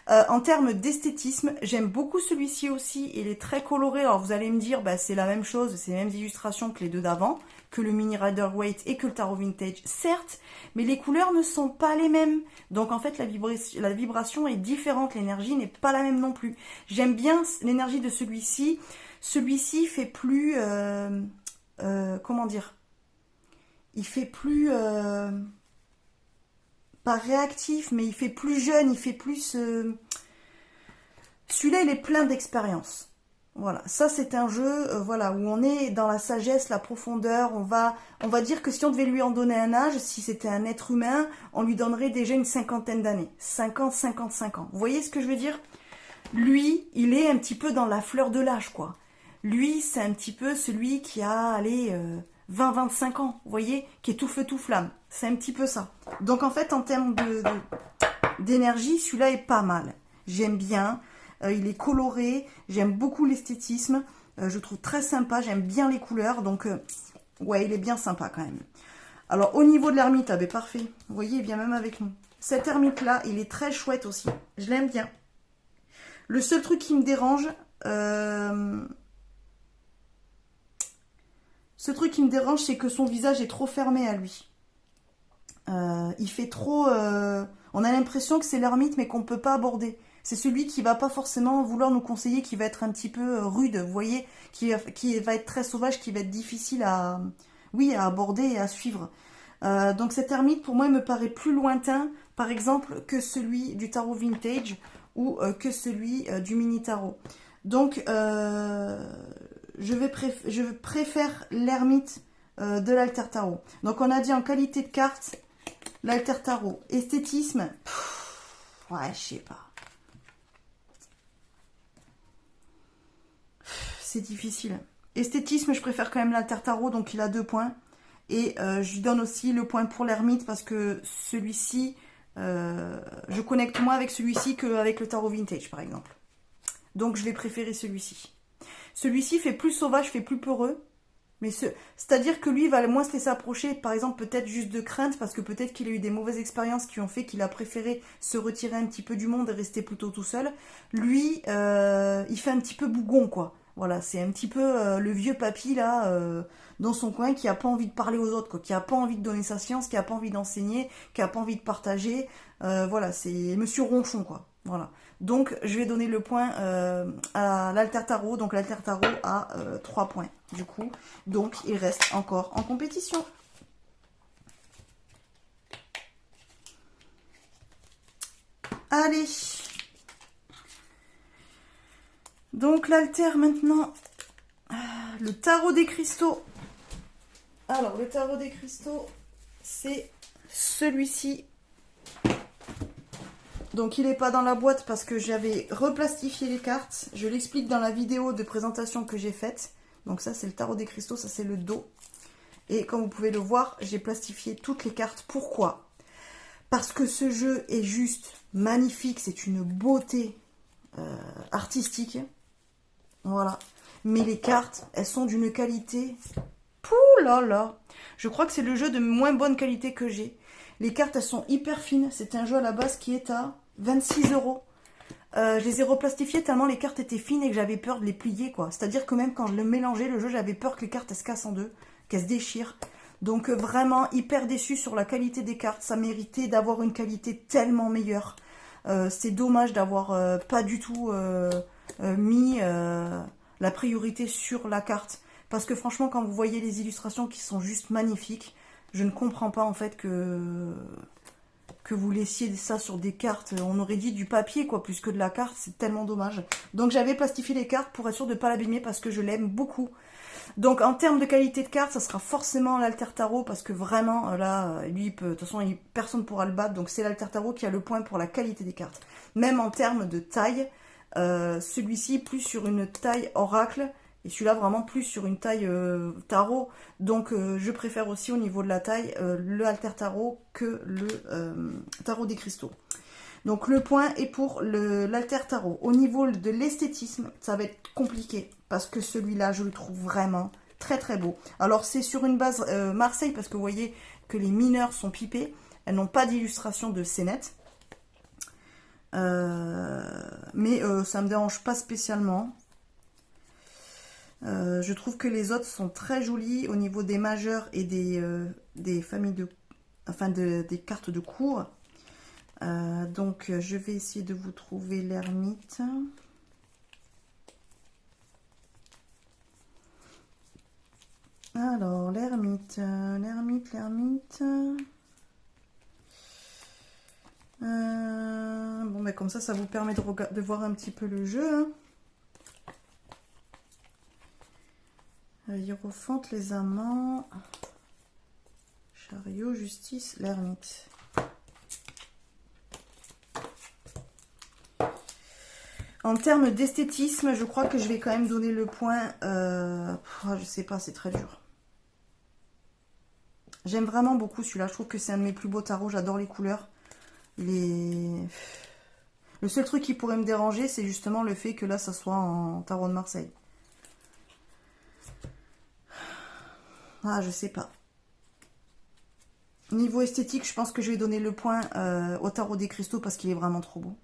En termes d'esthétisme, j'aime beaucoup celui-ci aussi. Il est très coloré. Alors, vous allez me dire, bah, c'est la même chose, c'est les mêmes illustrations que les deux d'avant, que le Mini Rider-Waite et que le Tarot Vintage, certes, mais les couleurs ne sont pas les mêmes. Donc, en fait, la vibration est différente. L'énergie n'est pas la même non plus. J'aime bien l'énergie de celui-ci. Celui-ci fait plus... comment dire, il fait plus pas réactif, mais il fait plus jeune, il fait plus celui-là, il est plein d'expérience. Voilà, ça c'est un jeu voilà, où on est dans la sagesse, la profondeur. On va dire que si on devait lui en donner un âge, si c'était un être humain, on lui donnerait déjà une cinquantaine d'années, 50, 55 ans. Vous voyez ce que je veux dire? Lui, il est un petit peu dans la fleur de l'âge, quoi. Lui, c'est un petit peu celui qui a, allez, 20-25 ans, vous voyez, qui est tout feu, tout flamme. C'est un petit peu ça. Donc, en fait, en termes d'énergie, celui-là est pas mal. J'aime bien. Il est coloré. J'aime beaucoup l'esthétisme. Je trouve très sympa. J'aime bien les couleurs. Donc, ouais, il est bien sympa quand même. Alors, au niveau de l'ermite, ah ben parfait. Vous voyez, il vient même avec nous. Cet ermite-là, il est très chouette aussi. Je l'aime bien. Le seul truc qui me dérange... Ce truc qui me dérange, c'est que son visage est trop fermé à lui. Il fait trop... on a l'impression que c'est l'ermite, mais qu'on ne peut pas aborder. C'est celui qui va pas forcément vouloir nous conseiller, qui va être un petit peu rude, vous voyez, qui va être très sauvage, qui va être difficile à, oui, à aborder et à suivre. Donc cet ermite, pour moi, il me paraît plus lointain, par exemple, que celui du tarot vintage ou que celui du mini tarot. Donc, je préfère l'ermite de l'alter tarot. Donc, on a dit en qualité de carte, l'alter tarot. Esthétisme, ouais, je sais pas. C'est difficile. Esthétisme, je préfère quand même l'alter tarot, donc il a 2 points. Et je lui donne aussi le point pour l'ermite parce que celui-ci, je connecte moins avec celui-ci qu'avec le tarot vintage, par exemple. Donc je vais préférer celui-ci. Celui-ci fait plus sauvage, fait plus peureux. Mais c'est-à-dire que lui, il va moins se laisser approcher, par exemple, peut-être juste de crainte, parce que peut-être qu'il a eu des mauvaises expériences qui ont fait qu'il a préféré se retirer un petit peu du monde et rester plutôt tout seul. Lui, il fait un petit peu bougon, quoi. Voilà, c'est un petit peu le vieux papy, là, dans son coin, qui a pas envie de parler aux autres, quoi, qui a pas envie de donner sa science, qui a pas envie d'enseigner, qui a pas envie de partager. Voilà, c'est Monsieur Ronchon, quoi. Voilà. Donc, je vais donner le point à l'alter tarot. Donc, l'alter tarot a 3 points, du coup. Donc, il reste encore en compétition. Allez. Donc, l'alter maintenant. Le tarot des cristaux. Alors, le tarot des cristaux, c'est celui-ci. Donc il n'est pas dans la boîte parce que j'avais replastifié les cartes. Je l'explique dans la vidéo de présentation que j'ai faite. Donc ça c'est le tarot des cristaux, ça c'est le dos. Et comme vous pouvez le voir, j'ai plastifié toutes les cartes. Pourquoi? Parce que ce jeu est juste magnifique. C'est une beauté artistique. Voilà. Mais les cartes, elles sont d'une qualité... Pouh là là. Je crois que c'est le jeu de moins bonne qualité que j'ai. Les cartes, elles sont hyper fines. C'est un jeu à la base qui est à 26 €. Je les ai replastifiées tellement les cartes étaient fines et que j'avais peur de les plier, quoi. C'est-à-dire que même quand je le mélangeais, le jeu, j'avais peur que les cartes, elles se cassent en deux, qu'elles se déchirent. Donc vraiment hyper déçue sur la qualité des cartes. Ça méritait d'avoir une qualité tellement meilleure. C'est dommage d'avoir pas du tout mis la priorité sur la carte. Parce que franchement, quand vous voyez les illustrations qui sont juste magnifiques, je ne comprends pas en fait que vous laissiez ça sur des cartes. On aurait dit du papier, quoi, plus que de la carte. C'est tellement dommage. Donc j'avais plastifié les cartes pour être sûr de ne pas l'abîmer parce que je l'aime beaucoup. Donc en termes de qualité de carte, ça sera forcément l'alter tarot parce que vraiment, là, lui, de toute façon, personne ne pourra le battre. Donc c'est l'alter tarot qui a le point pour la qualité des cartes. Même en termes de taille, celui-ci plus sur une taille oracle. Et celui-là vraiment plus sur une taille tarot. Donc je préfère aussi au niveau de la taille le alter tarot que le tarot des cristaux. Donc le point est pour l'alter tarot. Au niveau de l'esthétisme, ça va être compliqué. Parce que celui-là, je le trouve vraiment très très beau. Alors c'est sur une base Marseille, parce que vous voyez que les mineurs sont pipés. Elles n'ont pas d'illustration de scénette. Mais ça ne me dérange pas spécialement. Je trouve que les autres sont très jolis au niveau des majeurs et des familles de... Enfin, des cartes de cours. Donc, je vais essayer de vous trouver l'ermite. Alors, l'ermite. Bon, ben comme ça vous permet de voir un petit peu le jeu, hein. Hiérophante, les amants, chariot, justice, l'ermite. En termes d'esthétisme, je crois que je vais quand même donner le point. Je sais pas, c'est très dur. J'aime vraiment beaucoup celui-là. Je trouve que c'est un de mes plus beaux tarots. J'adore les couleurs. Le seul truc qui pourrait me déranger, c'est justement le fait que là, ça soit en tarot de Marseille. Ah, je sais pas. Niveau esthétique, je pense que je vais donner le point au tarot des cristaux parce qu'il est vraiment trop beau.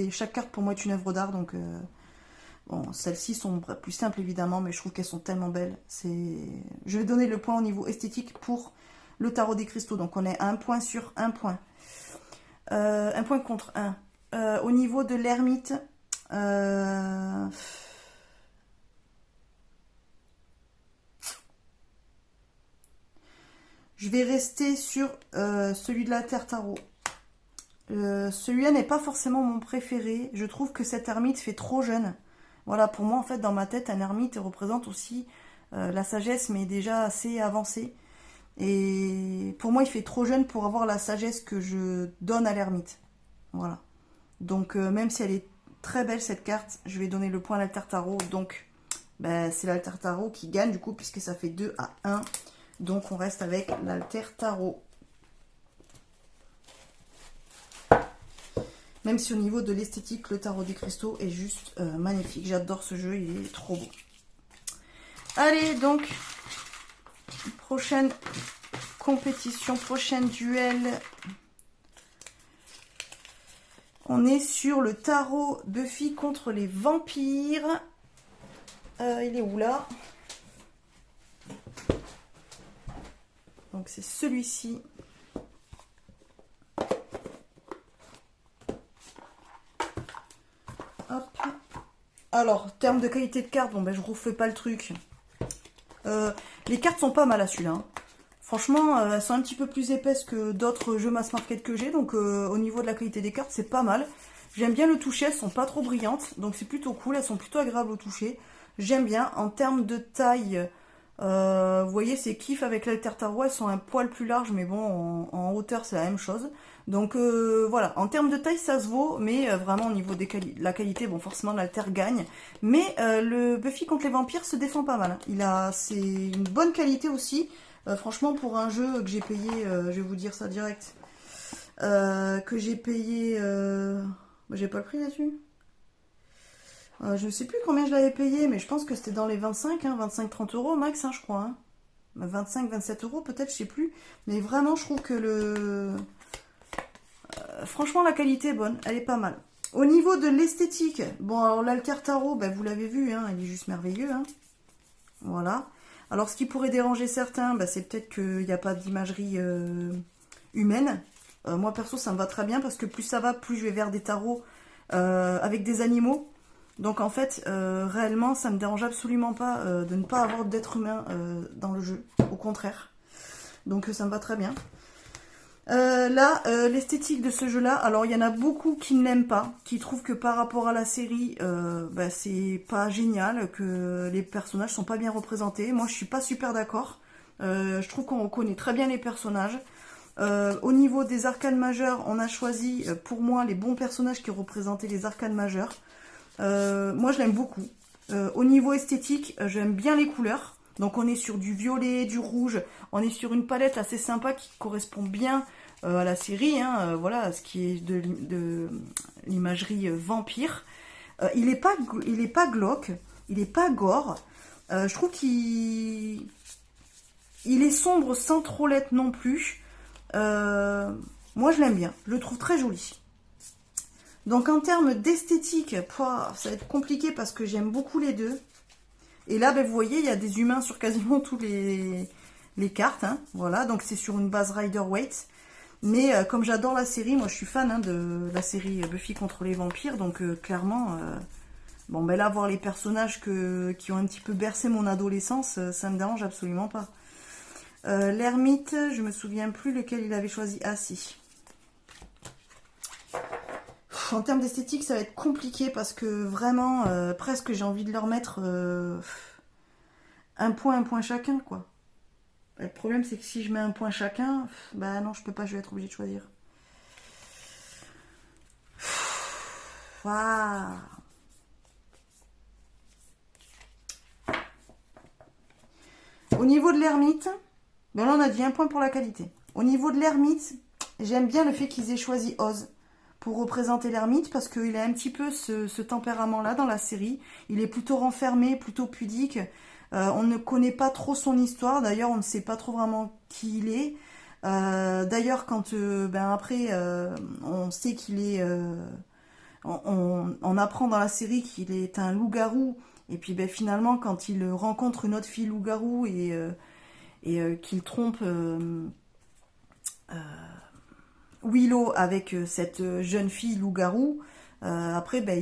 Chaque carte pour moi est une œuvre d'art, donc Bon, celles-ci sont plus simples évidemment, mais je trouve qu'elles sont tellement belles. Je vais donner le point au niveau esthétique pour le tarot des cristaux. Donc on est à un point sur un point. Un point contre un. Au niveau de l'ermite, je vais rester sur celui de la Terre Tarot. Celui-là n'est pas forcément mon préféré. Je trouve que cet ermite fait trop jeune. Voilà, pour moi, en fait, dans ma tête, un ermite représente aussi la sagesse, mais déjà assez avancée. Et pour moi, il fait trop jeune pour avoir la sagesse que je donne à l'ermite. Voilà. Donc, même si elle est très belle, cette carte, je vais donner le point à l'Alter Tarot. Donc, ben, c'est l'Alter Tarot qui gagne, du coup, puisque ça fait 2-1. Donc, on reste avec l'Alter Tarot. Même si au niveau de l'esthétique, le tarot des cristaux est juste magnifique. J'adore ce jeu, il est trop beau. Allez, donc, prochaine compétition, prochain duel. On est sur le tarot Buffy contre les vampires. Il est où là? Donc c'est celui-ci. Hop. Alors, termes de qualité de carte, bon ben je refais pas le truc. Les cartes sont pas mal à celui-là. Hein. Franchement, elles sont un petit peu plus épaisses que d'autres jeux mass market que j'ai. Donc au niveau de la qualité des cartes, c'est pas mal. J'aime bien le toucher, elles sont pas trop brillantes. Donc c'est plutôt cool, elles sont plutôt agréables au toucher. J'aime bien. En termes de taille, vous voyez, c'est kiff avec l'Alter Tarot. Elles sont un poil plus larges, mais bon, en hauteur, c'est la même chose. Donc voilà, en termes de taille, ça se vaut. Mais vraiment, au niveau de la qualité, bon, forcément, l'Alter gagne. Mais le Buffy contre les vampires se défend pas mal. C'est une bonne qualité aussi. Franchement, pour un jeu que j'ai payé, je vais vous dire ça direct, que j'ai payé, j'ai pas le prix là-dessus. Je ne sais plus combien je l'avais payé, mais je pense que c'était dans les 25, hein, 25-30 euros max, hein, je crois. Hein. 25-27 euros peut-être, je sais plus. Mais vraiment, je trouve que franchement, la qualité est bonne, elle est pas mal. Au niveau de l'esthétique, bon, alors l'Alter Tarot, ben, vous l'avez vu, hein, il est juste merveilleux. Hein. Voilà. Alors, ce qui pourrait déranger certains, bah, c'est peut-être qu'il n'y a pas d'imagerie humaine. Moi, perso, ça me va très bien parce que plus ça va, plus je vais vers des tarots avec des animaux. Donc, en fait, réellement, ça ne me dérange absolument pas de ne pas avoir d'être humain dans le jeu. Au contraire. Donc, ça me va très bien. Là, l'esthétique de ce jeu-là, alors il y en a beaucoup qui ne l'aiment pas, qui trouvent que par rapport à la série, bah, c'est pas génial, que les personnages sont pas bien représentés. Moi, je suis pas super d'accord. Je trouve qu'on reconnaît très bien les personnages. Au niveau des arcanes majeures, on a choisi, pour moi, les bons personnages qui représentaient les arcanes majeures. Moi, je l'aime beaucoup. Au niveau esthétique, j'aime bien les couleurs. Donc on est sur du violet, du rouge, on est sur une palette assez sympa qui correspond bien à la série, hein, voilà, ce qui est de l'imagerie vampire. Il est pas glauque, il est pas gore. Je trouve qu'il est sombre sans trop l'être non plus. Moi je l'aime bien, je le trouve très joli. Donc en termes d'esthétique, ça va être compliqué parce que j'aime beaucoup les deux. Et là, ben, vous voyez, il y a des humains sur quasiment toutes les cartes. Hein, voilà, donc c'est sur une base Rider-Waite. Mais comme j'adore la série, moi je suis fan hein, de la série Buffy contre les vampires. Donc clairement, bon ben là, voir les personnages qui ont un petit peu bercé mon adolescence, ça me dérange absolument pas. L'ermite, je me souviens plus lequel il avait choisi. Ah si. En termes d'esthétique, ça va être compliqué parce que vraiment, presque j'ai envie de leur mettre un point chacun, quoi. Le problème, c'est que si je mets un point chacun, bah non, je peux pas, je vais être obligée de choisir. Waouh. Au niveau de l'ermite, ben là on a dit un point pour la qualité. Au niveau de l'ermite, j'aime bien le fait qu'ils aient choisi Oz pour représenter l'ermite parce qu'il a un petit peu ce tempérament-là dans la série. Il est plutôt renfermé, plutôt pudique. On ne connaît pas trop son histoire. D'ailleurs, on ne sait pas trop vraiment qui il est. D'ailleurs, quand après, on sait qu'il est on apprend dans la série qu'il est un loup-garou. Et puis ben, finalement, quand il rencontre une autre fille loup-garou et qu'il trompe Willow avec cette jeune fille loup-garou, après ben,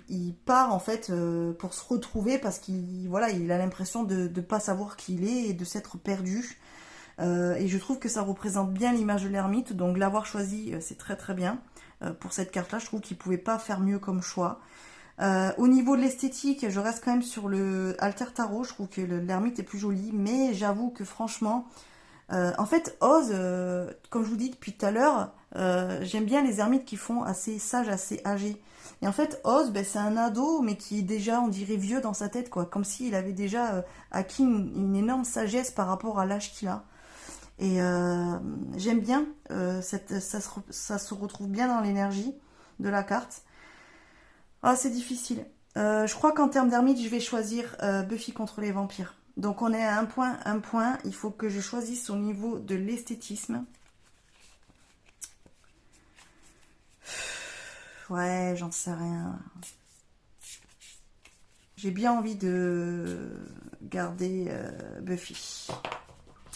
il part en fait pour se retrouver parce qu'il voilà, il a l'impression de ne pas savoir qui il est et de s'être perdu. Et je trouve que ça représente bien l'image de l'ermite, donc l'avoir choisi c'est très très bien. Pour cette carte là, je trouve qu'il ne pouvait pas faire mieux comme choix. Au niveau de l'esthétique, je reste quand même sur le Alter Tarot. Je trouve que l'ermite est plus joli, mais j'avoue que franchement, en fait, Oz, comme je vous dis depuis tout à l'heure, j'aime bien les ermites qui font assez sages, assez âgés. Et en fait, Oz, ben, c'est un ado, mais qui est déjà, on dirait, vieux dans sa tête, quoi. Comme s'il avait déjà acquis une énorme sagesse par rapport à l'âge qu'il a. Et j'aime bien, ça se retrouve bien dans l'énergie de la carte. Ah, c'est difficile. Je crois qu'en termes d'ermite, je vais choisir Buffy contre les vampires. Donc on est à un point. Il faut que je choisisse au niveau de l'esthétisme. Ouais, j'en sais rien. J'ai bien envie de garder Buffy.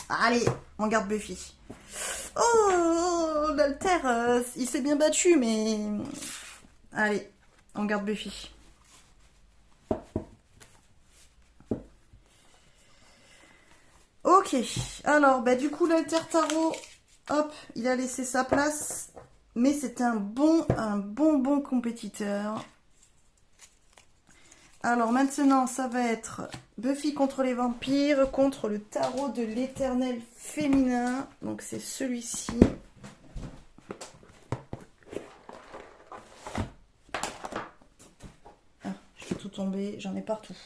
Allez, on garde Buffy. Oh, l'Alter, il s'est bien battu, mais... Allez, on garde Buffy. Ok, alors, bah, du coup, l'Alter Tarot, hop, il a laissé sa place. Mais c'est un bon compétiteur. Alors maintenant, ça va être Buffy contre les vampires, contre le tarot de l'éternel féminin. Donc c'est celui-ci. Ah, je fais tout tomber, j'en ai partout.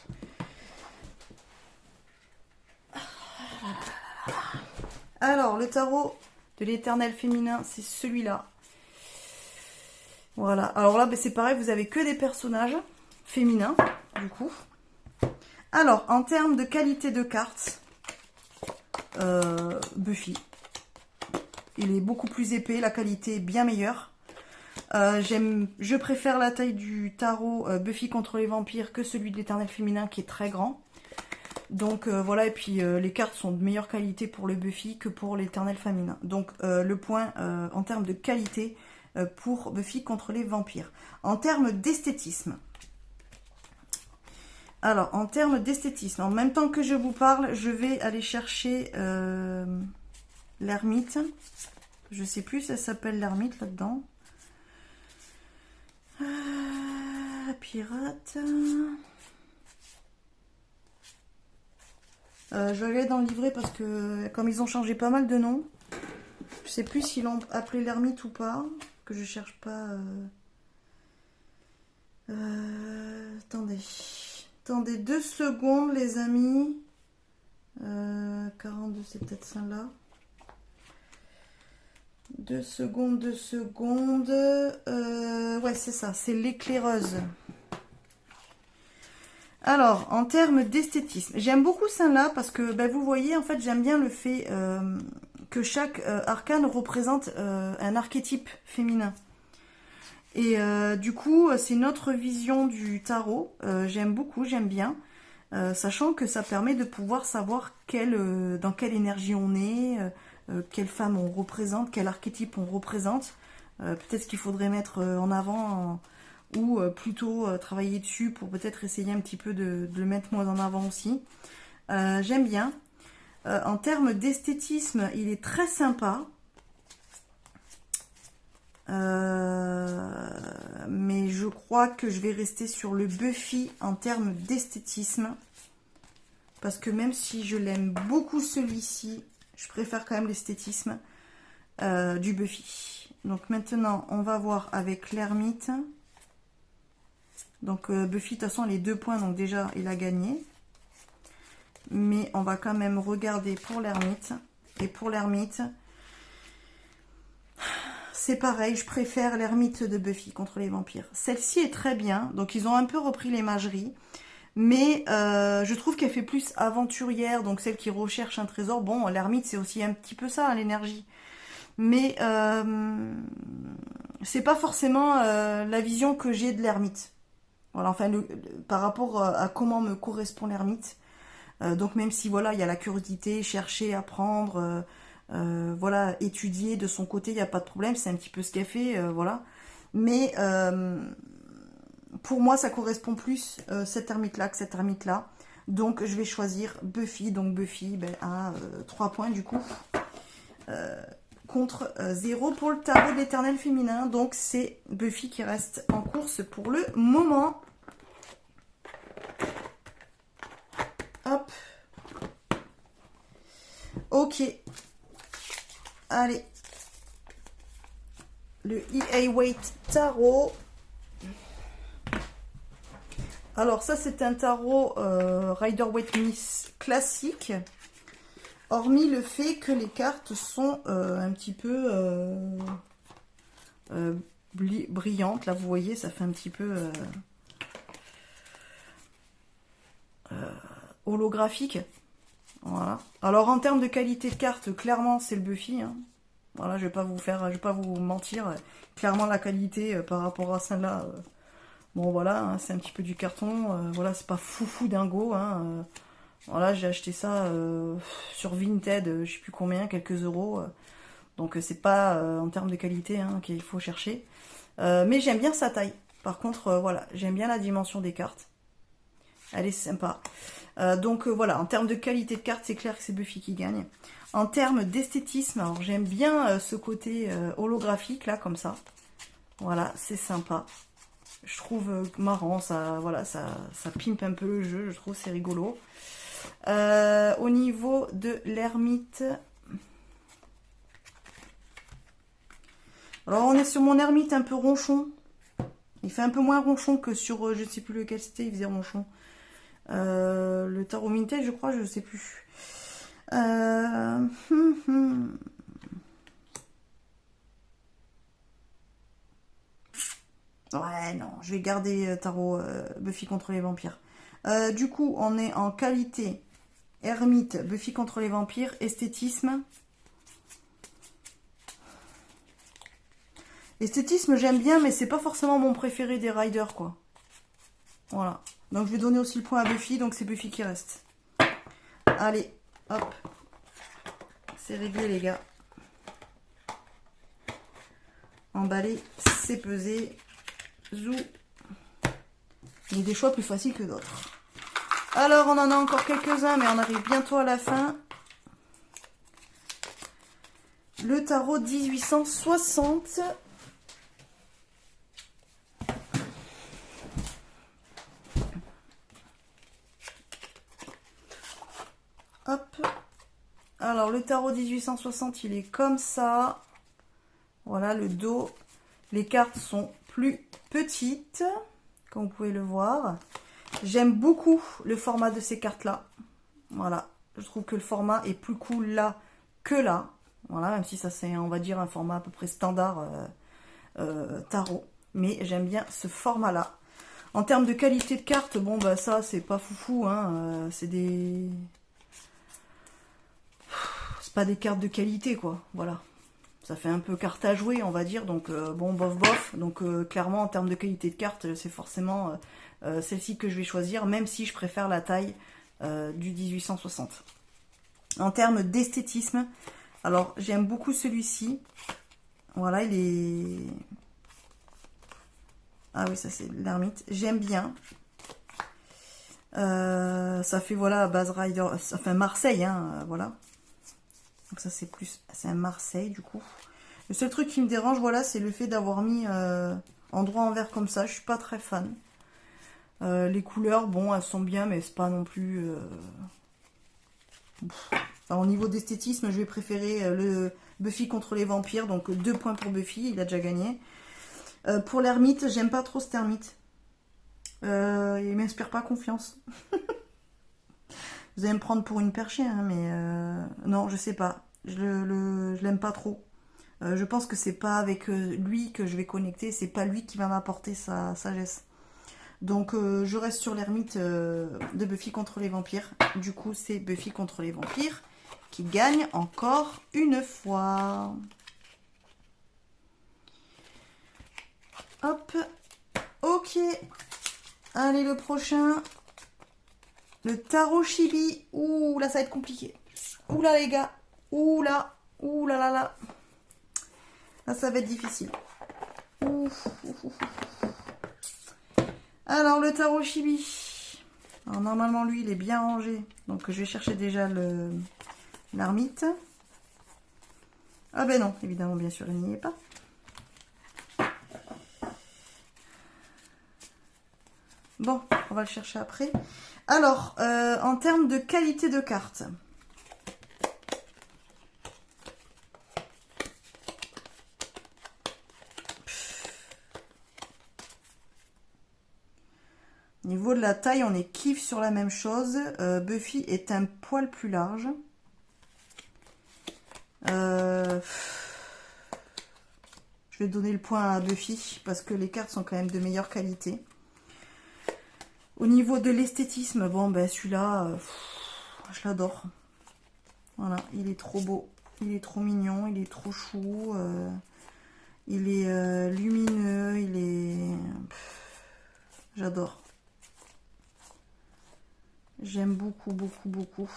Alors, le tarot de l'éternel féminin, c'est celui-là. Voilà, alors là, ben, c'est pareil, vous avez que des personnages féminins, du coup. Alors, en termes de qualité de carte, Buffy. Il est beaucoup plus épais, la qualité est bien meilleure. Je préfère la taille du tarot Buffy contre les vampires que celui de l'éternel féminin qui est très grand. Donc voilà, et puis les cartes sont de meilleure qualité pour le Buffy que pour l'éternel féminin. Donc le point en termes de qualité pour Buffy contre les vampires. En termes d'esthétisme. Alors, en termes d'esthétisme, en même temps que je vous parle, je vais aller chercher l'ermite. Je sais plus si elle s'appelle l'ermite là-dedans. Pirate. Je vais aller dans le livret parce que comme ils ont changé pas mal de noms, je sais plus s'ils l'ont appelé l'ermite ou pas, que je cherche pas. Attendez 2 secondes les amis. 42 c'est peut-être celle-là. 2 secondes. Ouais c'est ça, c'est l'éclaireuse. Alors, en termes d'esthétisme, j'aime beaucoup celle-là parce que ben, vous voyez, en fait, j'aime bien le fait que chaque arcane représente un archétype féminin. Et du coup, c'est notre vision du tarot. J'aime beaucoup, j'aime bien. Sachant que ça permet de pouvoir savoir dans quelle énergie on est, quelle femme on représente, quel archétype on représente. Peut-être qu'il faudrait mettre en avant... ou plutôt travailler dessus pour peut-être essayer un petit peu de le mettre moins en avant aussi. J'aime bien. En termes d'esthétisme, il est très sympa. Mais je crois que je vais rester sur le Buffy en termes d'esthétisme. Parce que même si je l'aime beaucoup celui-ci, je préfère quand même l'esthétisme du Buffy. Donc maintenant, on va voir avec l'ermite. Donc Buffy, de toute façon, les 2 points, donc déjà, il a gagné. Mais on va quand même regarder pour l'ermite. Et pour l'ermite, c'est pareil, je préfère l'ermite de Buffy contre les vampires. Celle-ci est très bien, donc ils ont un peu repris l'imagerie. Mais je trouve qu'elle fait plus aventurière, donc celle qui recherche un trésor. Bon, l'ermite, c'est aussi un petit peu ça, l'énergie. Mais c'est pas forcément la vision que j'ai de l'ermite. Voilà, enfin, par rapport à comment me correspond l'ermite. Donc même si voilà, il y a la curiosité, chercher, apprendre, voilà, étudier de son côté, il n'y a pas de problème, c'est un petit peu ce qu'elle fait, voilà. Mais pour moi, ça correspond plus cette ermite-là que cette ermite-là. Donc je vais choisir Buffy. Donc Buffy ben, à 3 points du coup. Contre 0 pour le tarot de l'éternel féminin. Donc c'est Buffy qui reste en course pour le moment. Hop. Ok. Allez. Le EA Waite Tarot. Alors ça c'est un tarot Rider-Waite-Smith classique. Hormis le fait que les cartes sont un petit peu brillantes. Là vous voyez ça fait un petit peu holographique. Voilà. Alors en termes de qualité de carte, clairement c'est le Buffy. Hein. Voilà, je vais pas vous mentir. Clairement la qualité par rapport à celle-là. Bon voilà, hein, c'est un petit peu du carton. Voilà, c'est pas foufou dingo. Hein, voilà, j'ai acheté ça sur Vinted, je sais plus combien, quelques euros. Donc c'est pas en termes de qualité hein, qu'il faut chercher. Mais j'aime bien sa taille. Par contre, voilà, j'aime bien la dimension des cartes. Elle est sympa. Donc voilà, en termes de qualité de carte, c'est clair que c'est Buffy qui gagne. En termes d'esthétisme, alors j'aime bien ce côté holographique là, comme ça. Voilà, c'est sympa. Je trouve marrant, ça, voilà, ça pimpe un peu le jeu, je trouve c'est rigolo. Au niveau de l'ermite, alors on est sur mon ermite un peu ronchon. Il fait un peu moins ronchon que sur, je ne sais plus lequel c'était, il faisait ronchon. Le tarot vintage, je crois, je ne sais plus. Ouais, non, je vais garder tarot Buffy contre les vampires. Du coup, on est en qualité ermite, Buffy contre les vampires, esthétisme. Esthétisme, j'aime bien, mais c'est pas forcément mon préféré des riders, quoi. Voilà. Donc, je vais donner aussi le point à Buffy, donc c'est Buffy qui reste. Allez, hop. C'est réglé, les gars. Emballé, c'est pesé. Zou. Il y a des choix plus faciles que d'autres. Alors, on en a encore quelques-uns, mais on arrive bientôt à la fin. Le tarot 1860. Hop. Alors, le tarot 1860, il est comme ça. Voilà, le dos. Les cartes sont plus petites, comme vous pouvez le voir. J'aime beaucoup le format de ces cartes-là. Voilà, je trouve que le format est plus cool là que là. Voilà, même si ça c'est, on va dire, un format à peu près standard tarot. Mais j'aime bien ce format-là. En termes de qualité de cartes, bon bah ça c'est pas foufou, hein. C'est des... C'est pas des cartes de qualité quoi, voilà. Ça fait un peu carte à jouer on va dire, donc bon bof bof. Donc clairement en termes de qualité de carte, c'est forcément celle-ci que je vais choisir, même si je préfère la taille du 1860. En termes d'esthétisme, alors j'aime beaucoup celui-ci. Voilà, il est... Ah oui, ça c'est l'ermite. J'aime bien. Ça fait, voilà, base rider, enfin Marseille, hein, voilà. Donc ça c'est plus, c'est un Marseille du coup. Le seul truc qui me dérange, voilà, c'est le fait d'avoir mis endroit en vert comme ça. Je suis pas très fan. Les couleurs, bon, elles sont bien, mais c'est pas non plus... Alors, au niveau d'esthétisme, je vais préférer le Buffy contre les vampires. Donc 2 points pour Buffy, il a déjà gagné. Pour l'ermite, j'aime pas trop cet ermite. Il m'inspire pas confiance. Vous allez me prendre pour une perchée, hein, mais non, je sais pas. Je l'aime pas trop. Je pense que c'est pas avec lui que je vais connecter. C'est pas lui qui va m'apporter sa sagesse. Donc je reste sur l'ermite de Buffy contre les vampires. Du coup, c'est Buffy contre les vampires qui gagne encore une fois. Hop. Ok. Allez, le prochain. Le tarot chibi. Ouh, là, ça va être compliqué. Ouh là, les gars. Ouh là. Ouh là là là. Là, ça va être difficile. Ouf, ouf, ouf. Alors, le tarot chibi. Alors, normalement, lui, il est bien rangé. Donc, je vais chercher déjà l'ermite. Ah ben non, évidemment, bien sûr, il n'y est pas. Bon, on va le chercher après. Alors, en termes de qualité de carte. Au niveau de la taille, on est kiff sur la même chose. Buffy est un poil plus large. Je vais donner le point à Buffy parce que les cartes sont quand même de meilleure qualité. Au niveau de l'esthétisme, bon ben celui-là, je l'adore. Voilà, il est trop beau, il est trop mignon, il est trop chou, il est lumineux, il est... J'adore. J'aime beaucoup, beaucoup, beaucoup.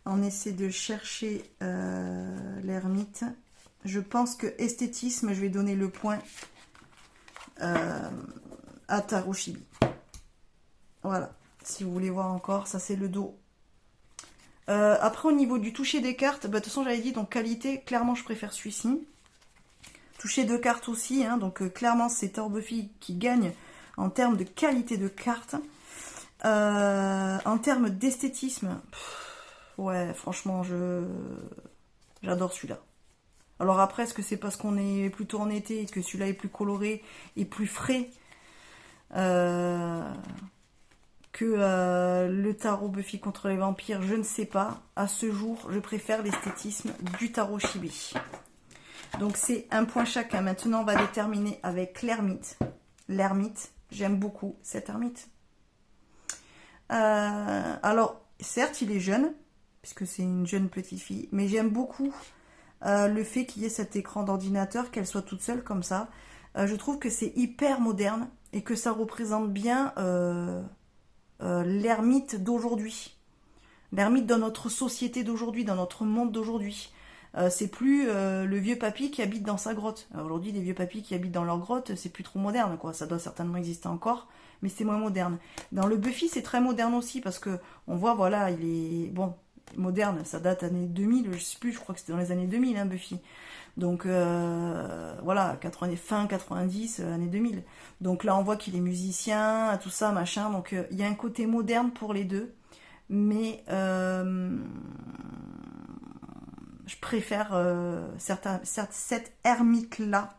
On essaie de chercher l'ermite. Je pense que esthétisme, je vais donner le point à Tarot Chibi. Voilà, si vous voulez voir encore, ça c'est le dos. Après, au niveau du toucher des cartes, bah, de toute façon, j'avais dit, donc qualité, clairement, je préfère celui-ci. Toucher de cartes aussi, hein, donc clairement, c'est Tarot Buffy qui gagne en termes de qualité de cartes. En termes d'esthétisme, ouais, franchement, j'adore celui-là. Alors après, est-ce que c'est parce qu'on est plutôt en été et que celui-là est plus coloré et plus frais que le tarot Buffy contre les vampires? Je ne sais pas. À ce jour, je préfère l'esthétisme du tarot Chibi. Donc c'est un point chacun. Maintenant, on va déterminer avec l'ermite. L'ermite, j'aime beaucoup cette ermite. Alors, certes, il est jeune, puisque c'est une jeune petite fille, mais j'aime beaucoup le fait qu'il y ait cet écran d'ordinateur, qu'elle soit toute seule comme ça. Je trouve que c'est hyper moderne et que ça représente bien l'ermite d'aujourd'hui. L'ermite dans notre société d'aujourd'hui, dans notre monde d'aujourd'hui. C'est plus le vieux papy qui habite dans sa grotte. Aujourd'hui, les vieux papys qui habitent dans leur grotte, c'est plus trop moderne, quoi. Ça doit certainement exister encore, mais c'est moins moderne. Dans le Buffy, c'est très moderne aussi, parce que on voit, voilà, il est... Bon, moderne, ça date années 2000, je sais plus, je crois que c'était dans les années 2000, hein, Buffy. Donc, voilà, fin 90, années 2000. Donc là, on voit qu'il est musicien, tout ça, machin. Donc, il y a un côté moderne pour les deux. Mais... je préfère cette ermite-là.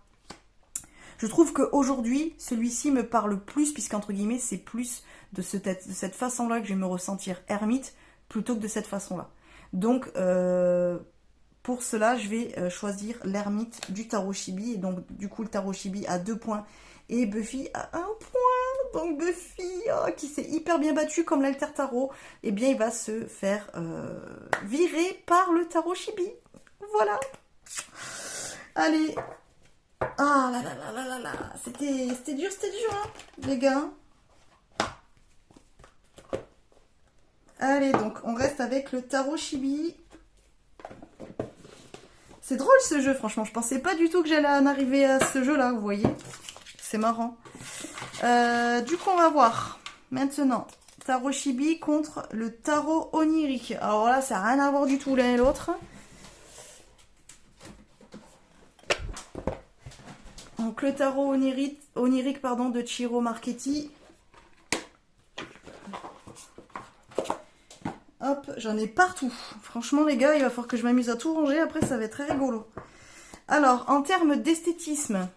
Je trouve qu'aujourd'hui, celui-ci me parle plus, puisqu'entre guillemets, c'est plus de cette façon-là que je vais me ressentir ermite, plutôt que de cette façon-là. Donc, pour cela, je vais choisir l'ermite du tarot Chibi. Et donc, du coup, le tarot Chibi a 2 points et Buffy a 1 point. Donc Buffy, qui s'est hyper bien battue comme l'Alter Tarot, eh bien il va se faire virer par le Tarot Chibi. Voilà. Allez. Ah là là là là là là. C'était dur, hein, les gars. Allez, donc on reste avec le Tarot Chibi. C'est drôle ce jeu, franchement. Je pensais pas du tout que j'allais en arriver à ce jeu-là, vous voyez. C'est marrant. Du coup, on va voir maintenant Tarot Chibi contre le Tarot Onirique. Alors là, ça n'a rien à voir du tout l'un et l'autre. Donc le Tarot onirique pardon, de Chiro Marchetti. Hop, j'en ai partout. Franchement, les gars, il va falloir que je m'amuse à tout ranger. Après, ça va être très rigolo. Alors, en termes d'esthétisme...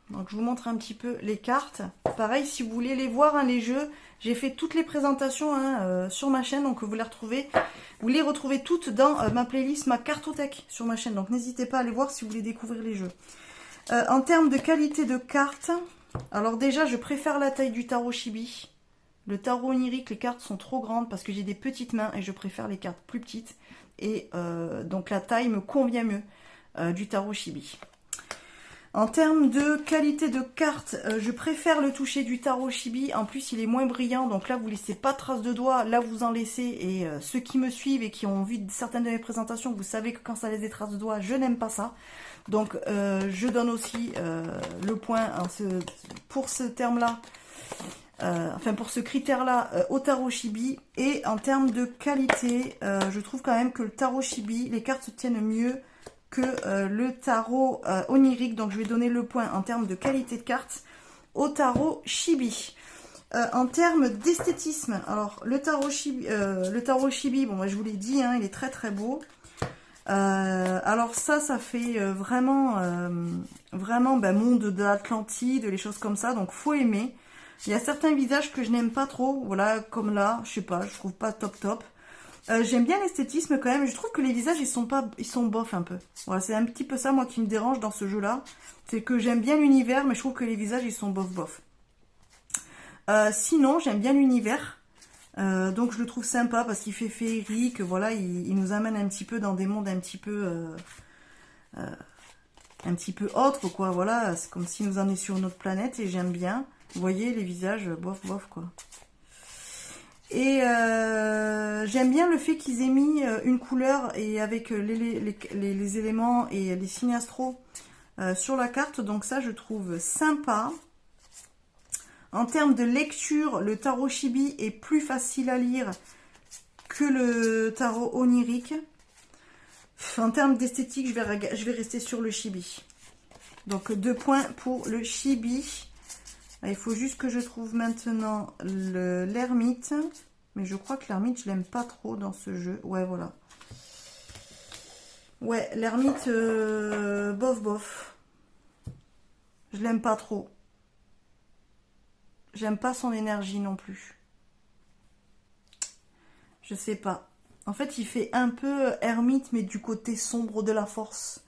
Donc je vous montre un petit peu les cartes. Pareil, si vous voulez les voir, hein, les jeux, j'ai fait toutes les présentations sur ma chaîne. Donc vous les retrouvez toutes dans ma playlist, ma cartothèque sur ma chaîne. Donc n'hésitez pas à aller voir si vous voulez découvrir les jeux. En termes de qualité de cartes, alors déjà je préfère la taille du Tarot Chibi. Le Tarot Onirique, les cartes sont trop grandes parce que j'ai des petites mains et je préfère les cartes plus petites. Et donc la taille me convient mieux du Tarot Chibi. En termes de qualité de carte, je préfère le toucher du tarot Chibi. En plus, il est moins brillant. Donc là, vous laissez pas de traces de doigts. Là, vous en laissez. Et ceux qui me suivent et qui ont vu certaines de mes présentations, vous savez que quand ça laisse des traces de doigts, je n'aime pas ça. Donc, je donne aussi le point pour ce terme-là. Enfin, pour ce critère-là, au tarot Chibi. Et en termes de qualité, je trouve quand même que le tarot Chibi, les cartes se tiennent mieux que le tarot onirique. Donc je vais donner le point en termes de qualité de carte au tarot Chibi. En termes d'esthétisme, alors le tarot Chibi, bon moi je vous l'ai dit, hein, il est très très beau. Alors ça fait vraiment monde de l'Atlantide, les choses comme ça, donc faut aimer. Il y a certains visages que je n'aime pas trop, voilà, comme là, je sais pas, je trouve pas top. J'aime bien l'esthétisme quand même. Je trouve que les visages, ils sont bof un peu. Voilà, c'est un petit peu ça, moi, qui me dérange dans ce jeu-là. C'est que j'aime bien l'univers, mais je trouve que les visages, ils sont bof. Sinon, j'aime bien l'univers. Donc, je le trouve sympa parce qu'il fait féerique. Voilà, il nous amène un petit peu dans des mondes un petit peu autres, quoi. Voilà, c'est comme si nous en étions sur une autre planète et j'aime bien. Vous voyez, les visages, bof, quoi. Et j'aime bien le fait qu'ils aient mis une couleur et avec les éléments et les signes astro sur la carte. Donc ça, je trouve sympa. En termes de lecture, le tarot Chibi est plus facile à lire que le tarot onirique. En termes d'esthétique, je vais rester sur le Chibi. Donc 2 points pour le Chibi. Il faut juste que je trouve maintenant l'ermite. Mais je crois que l'ermite, je l'aime pas trop dans ce jeu. Ouais, voilà. Ouais, l'ermite, bof. Je l'aime pas trop. J'aime pas son énergie non plus. Je sais pas. En fait, il fait un peu ermite, mais du côté sombre de la force.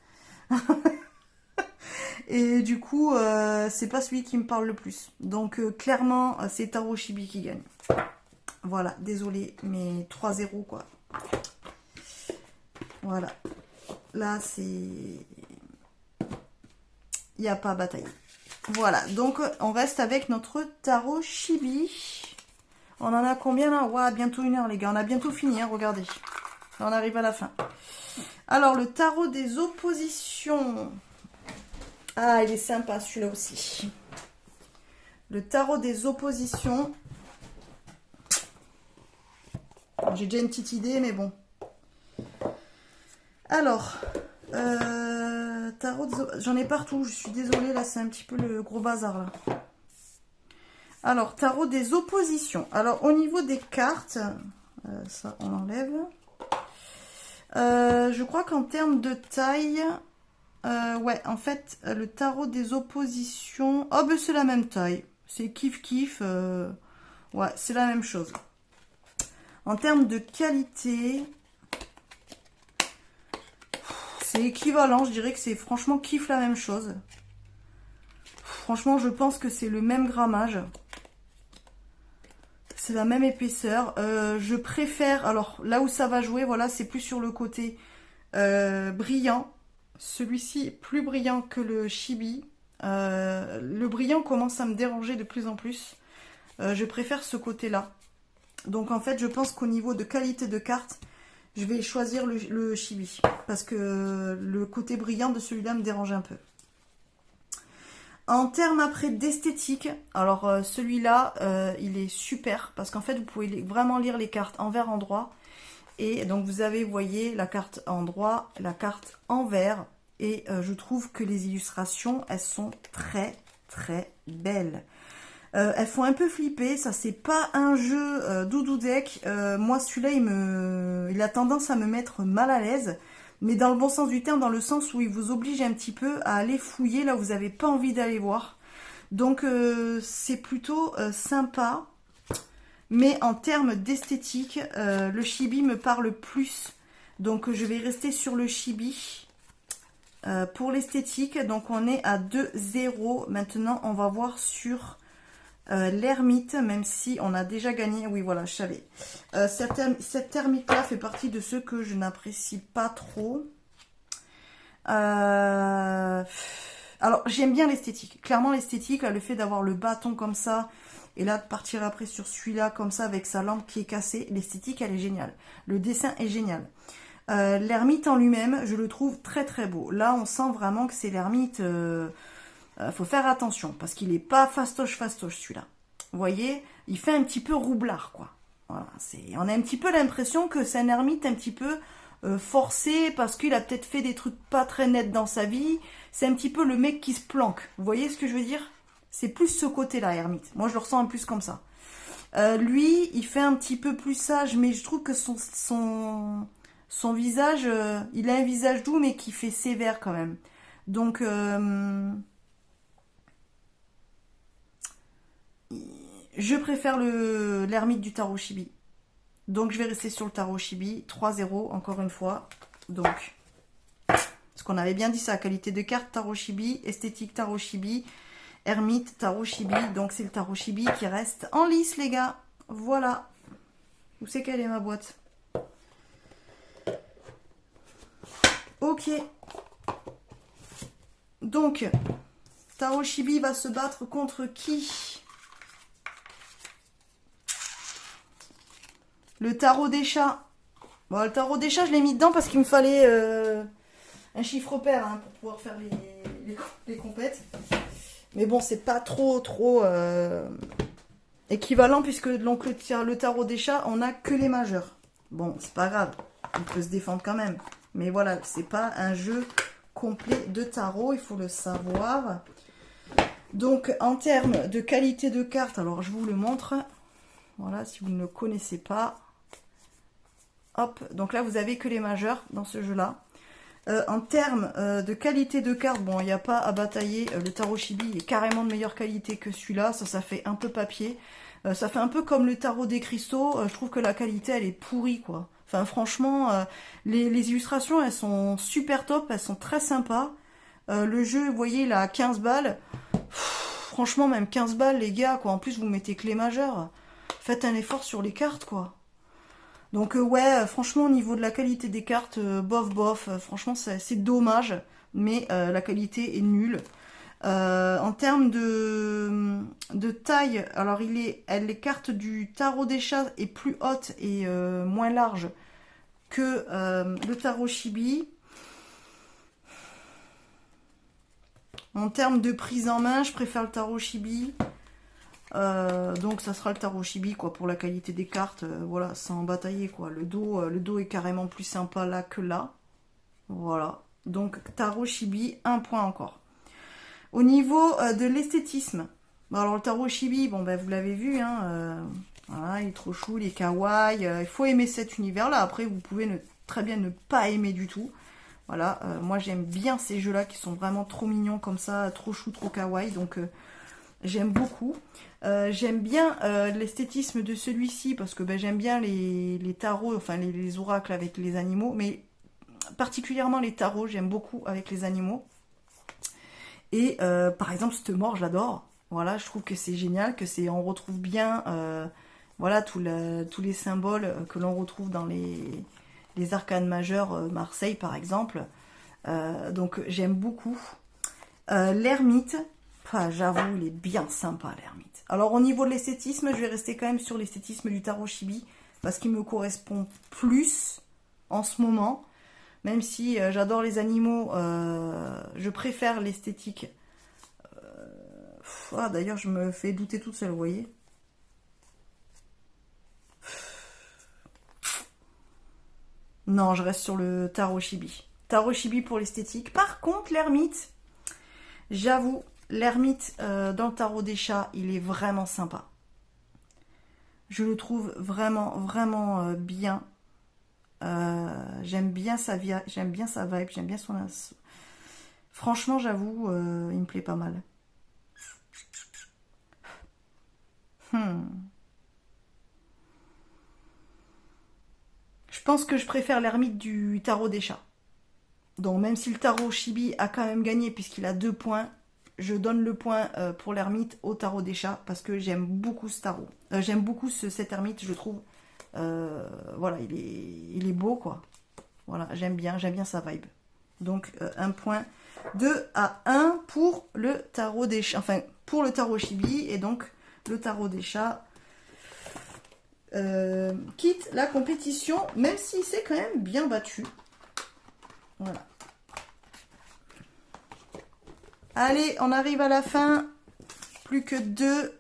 Et du coup, c'est pas celui qui me parle le plus. Donc, clairement, c'est Tarot Chibi qui gagne. Voilà, désolé, mais 3-0, quoi. Voilà. Là, c'est... Il n'y a pas à batailler. Voilà, donc on reste avec notre Tarot Chibi. On en a combien là? Ouah, bientôt 1 heure, les gars. On a bientôt fini, hein, regardez. Là, on arrive à la fin. Alors, le Tarot des oppositions... Ah, il est sympa celui-là aussi. Le Tarot des oppositions. J'ai déjà une petite idée, mais bon. Alors, Tarot des... J'en ai partout, je suis désolée, là c'est un petit peu le gros bazar là. Alors, Tarot des oppositions. Alors, au niveau des cartes, ça on enlève. Je crois qu'en termes de taille... ouais, en fait, le Tarot des oppositions... Oh, ben c'est la même taille. C'est kiff. Ouais, c'est la même chose. En termes de qualité, c'est équivalent. Je dirais que c'est franchement kiff la même chose. Franchement, je pense que c'est le même grammage. C'est la même épaisseur. Je préfère... Alors, là où ça va jouer, voilà, c'est plus sur le côté brillant. Celui-ci plus brillant que le Chibi. Le brillant commence à me déranger de plus en plus. Je préfère ce côté-là. Donc en fait, je pense qu'au niveau de qualité de carte, je vais choisir le Chibi. Parce que le côté brillant de celui-là me dérange un peu. En termes après d'esthétique, alors celui-là, il est super. Parce qu'en fait, vous pouvez vraiment lire les cartes envers endroit. Et donc vous avez, vous voyez, la carte endroit, la carte envers. Et je trouve que les illustrations, elles sont très belles. Elles font un peu flipper, ça c'est pas un jeu doudou deck. Moi celui-là il a tendance à me mettre mal à l'aise, mais dans le bon sens du terme, dans le sens où il vous oblige un petit peu à aller fouiller là où vous n'avez pas envie d'aller voir. Donc c'est plutôt sympa, mais en termes d'esthétique, le Chibi me parle plus. Donc je vais rester sur le Chibi. Pour l'esthétique, donc on est à 2-0. Maintenant on va voir sur... l'ermite, même si on a déjà gagné. Oui, voilà, je savais. Cette ermite-là fait partie de ceux que je n'apprécie pas trop. Alors, Alors, j'aime bien l'esthétique. Clairement, l'esthétique, le fait d'avoir le bâton comme ça, et là, de partir après sur celui-là, comme ça, avec sa lampe qui est cassée, l'esthétique, elle est géniale. Le dessin est génial. L'ermite en lui-même, je le trouve très très beau. Là, on sent vraiment que c'est l'ermite. Faut faire attention, parce qu'il n'est pas fastoche celui-là. Vous voyez, il fait un petit peu roublard, quoi. Voilà, on a un petit peu l'impression que c'est un ermite un petit peu forcé, parce qu'il a peut-être fait des trucs pas très nets dans sa vie. C'est un petit peu le mec qui se planque. Vous voyez ce que je veux dire? C'est plus ce côté-là, ermite. Moi, je le ressens un plus comme ça. Lui, il fait un petit peu plus sage, mais je trouve que son visage, il a un visage doux, mais qui fait sévère quand même. Donc, je préfère l'ermite du tarot Chibi. Donc, je vais rester sur le tarot Chibi. 3-0, encore une fois. Donc, parce qu'on avait bien dit ça, qualité de carte, tarot Chibi, esthétique, tarot Chibi, ermite, tarot Chibi. Donc, c'est le tarot Chibi qui reste en lice, les gars. Voilà. Où c'est qu'elle est, ma boîte? Ok. Donc, tarot Chibi va se battre contre qui? Le tarot des chats. Bon, le tarot des chats, je l'ai mis dedans parce qu'il me fallait un chiffre pair pour pouvoir faire les compètes. Mais bon, c'est pas trop équivalent puisque donc le tarot des chats, on a que les majeurs. Bon, c'est pas grave. Il peut se défendre quand même. Mais voilà, c'est pas un jeu complet de tarot, il faut le savoir. Donc, en termes de qualité de carte, alors je vous le montre. Voilà, si vous ne le connaissez pas. Hop, donc là, vous avez que les majeurs dans ce jeu-là. En termes de qualité de carte, bon, il n'y a pas à batailler. Le tarot Chibi est carrément de meilleure qualité que celui-là. Ça fait un peu papier. Ça fait un peu comme le tarot des cristaux. Je trouve que la qualité, elle est pourrie, quoi. Enfin, franchement, les illustrations, elles sont super top. Elles sont très sympas. Le jeu, vous voyez, il a 15 balles. Franchement, même 15 balles, les gars, quoi. En plus, vous mettez que les majeurs. Faites un effort sur les cartes, quoi. Donc ouais, franchement, au niveau de la qualité des cartes, bof, franchement, c'est dommage, mais la qualité est nulle. En termes de taille, alors les cartes du tarot des chats est plus haute et moins large que le tarot Chibi. En termes de prise en main, je préfère le tarot Chibi. Donc ça sera le tarot Chibi, quoi, pour la qualité des cartes, voilà, sans batailler, quoi. Le dos est carrément plus sympa là que là. Voilà. Donc tarot Chibi, 1 point encore. Au niveau de l'esthétisme, alors le tarot Chibi, bon ben vous l'avez vu, hein, voilà, il est trop chou, il est kawaii, il faut aimer cet univers-là. Après, vous pouvez très bien ne pas aimer du tout. Voilà, moi j'aime bien ces jeux-là qui sont vraiment trop mignons comme ça, trop chou, trop kawaii, donc j'aime beaucoup. J'aime bien l'esthétisme de celui-ci parce que ben, j'aime bien les tarots, enfin les oracles avec les animaux, mais particulièrement les tarots, j'aime beaucoup avec les animaux. Et par exemple, cette mort, je l'adore. Voilà, je trouve que c'est génial, on retrouve bien voilà, tous les symboles que l'on retrouve dans les arcanes majeures Marseille, par exemple. Donc j'aime beaucoup. L'ermite, enfin, j'avoue, il est bien sympa, l'ermite. Alors, au niveau de l'esthétisme, je vais rester quand même sur l'esthétisme du tarot Chibi, parce qu'il me correspond plus en ce moment. Même si j'adore les animaux, je préfère l'esthétique. Ah, d'ailleurs, je me fais douter toute seule, vous voyez. Non, je reste sur le tarot Chibi. Tarot Chibi pour l'esthétique. Par contre, l'ermite, j'avoue, l'ermite dans le tarot des chats, il est vraiment sympa. Je le trouve vraiment bien. J'aime bien sa vibe, j'aime bien son... Franchement, j'avoue, il me plaît pas mal. Je pense que je préfère l'ermite du tarot des chats. Donc même si le tarot Chibi a quand même gagné puisqu'il a 2 points, je donne le point pour l'ermite au tarot des chats parce que j'aime beaucoup ce tarot. J'aime beaucoup cet ermite, je trouve. Voilà, il est beau, quoi. Voilà, j'aime bien sa vibe. Donc un point 2-1 pour le tarot des chats, enfin pour le tarot Chibi, et donc le tarot des chats quitte la compétition, même s'il s'est quand même bien battu. Voilà. Allez, on arrive à la fin. Plus que 2.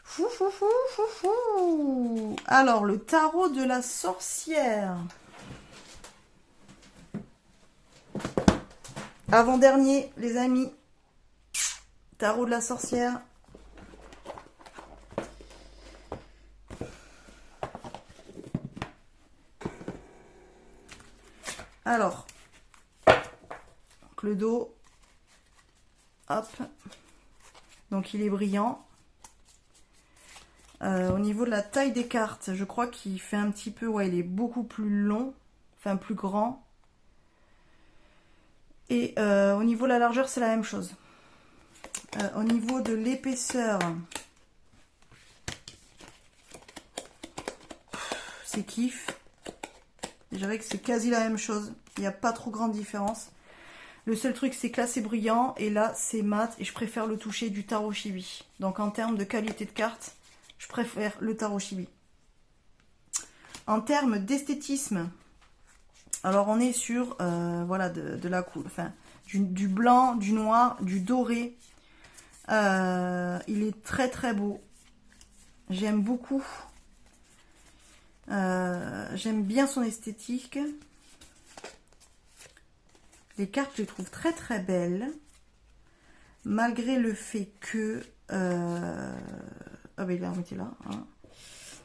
Fou, fou, fou, fou, fou. Alors, le tarot de la sorcière. Avant-dernier, les amis. Tarot de la sorcière. Alors, le dos, hop, donc il est brillant. Au niveau de la taille des cartes, je crois qu'il fait un petit peu, ouais, il est beaucoup plus long, enfin plus grand. Et au niveau de la largeur, c'est la même chose. Au niveau de l'épaisseur, c'est kiff. Je dirais que c'est quasi la même chose. Il n'y a pas trop grande différence. Le seul truc, c'est que là, c'est brillant et là, c'est mat. Et je préfère le toucher du tarot Chibi. Donc, en termes de qualité de carte, je préfère le tarot Chibi. En termes d'esthétisme, alors on est sur voilà, de la couleur, enfin, du blanc, du noir, du doré. Il est très très beau. J'aime beaucoup. J'aime bien son esthétique. Les cartes, je les trouve très très belles. Malgré le fait que... ah ben il est remis là. Hein.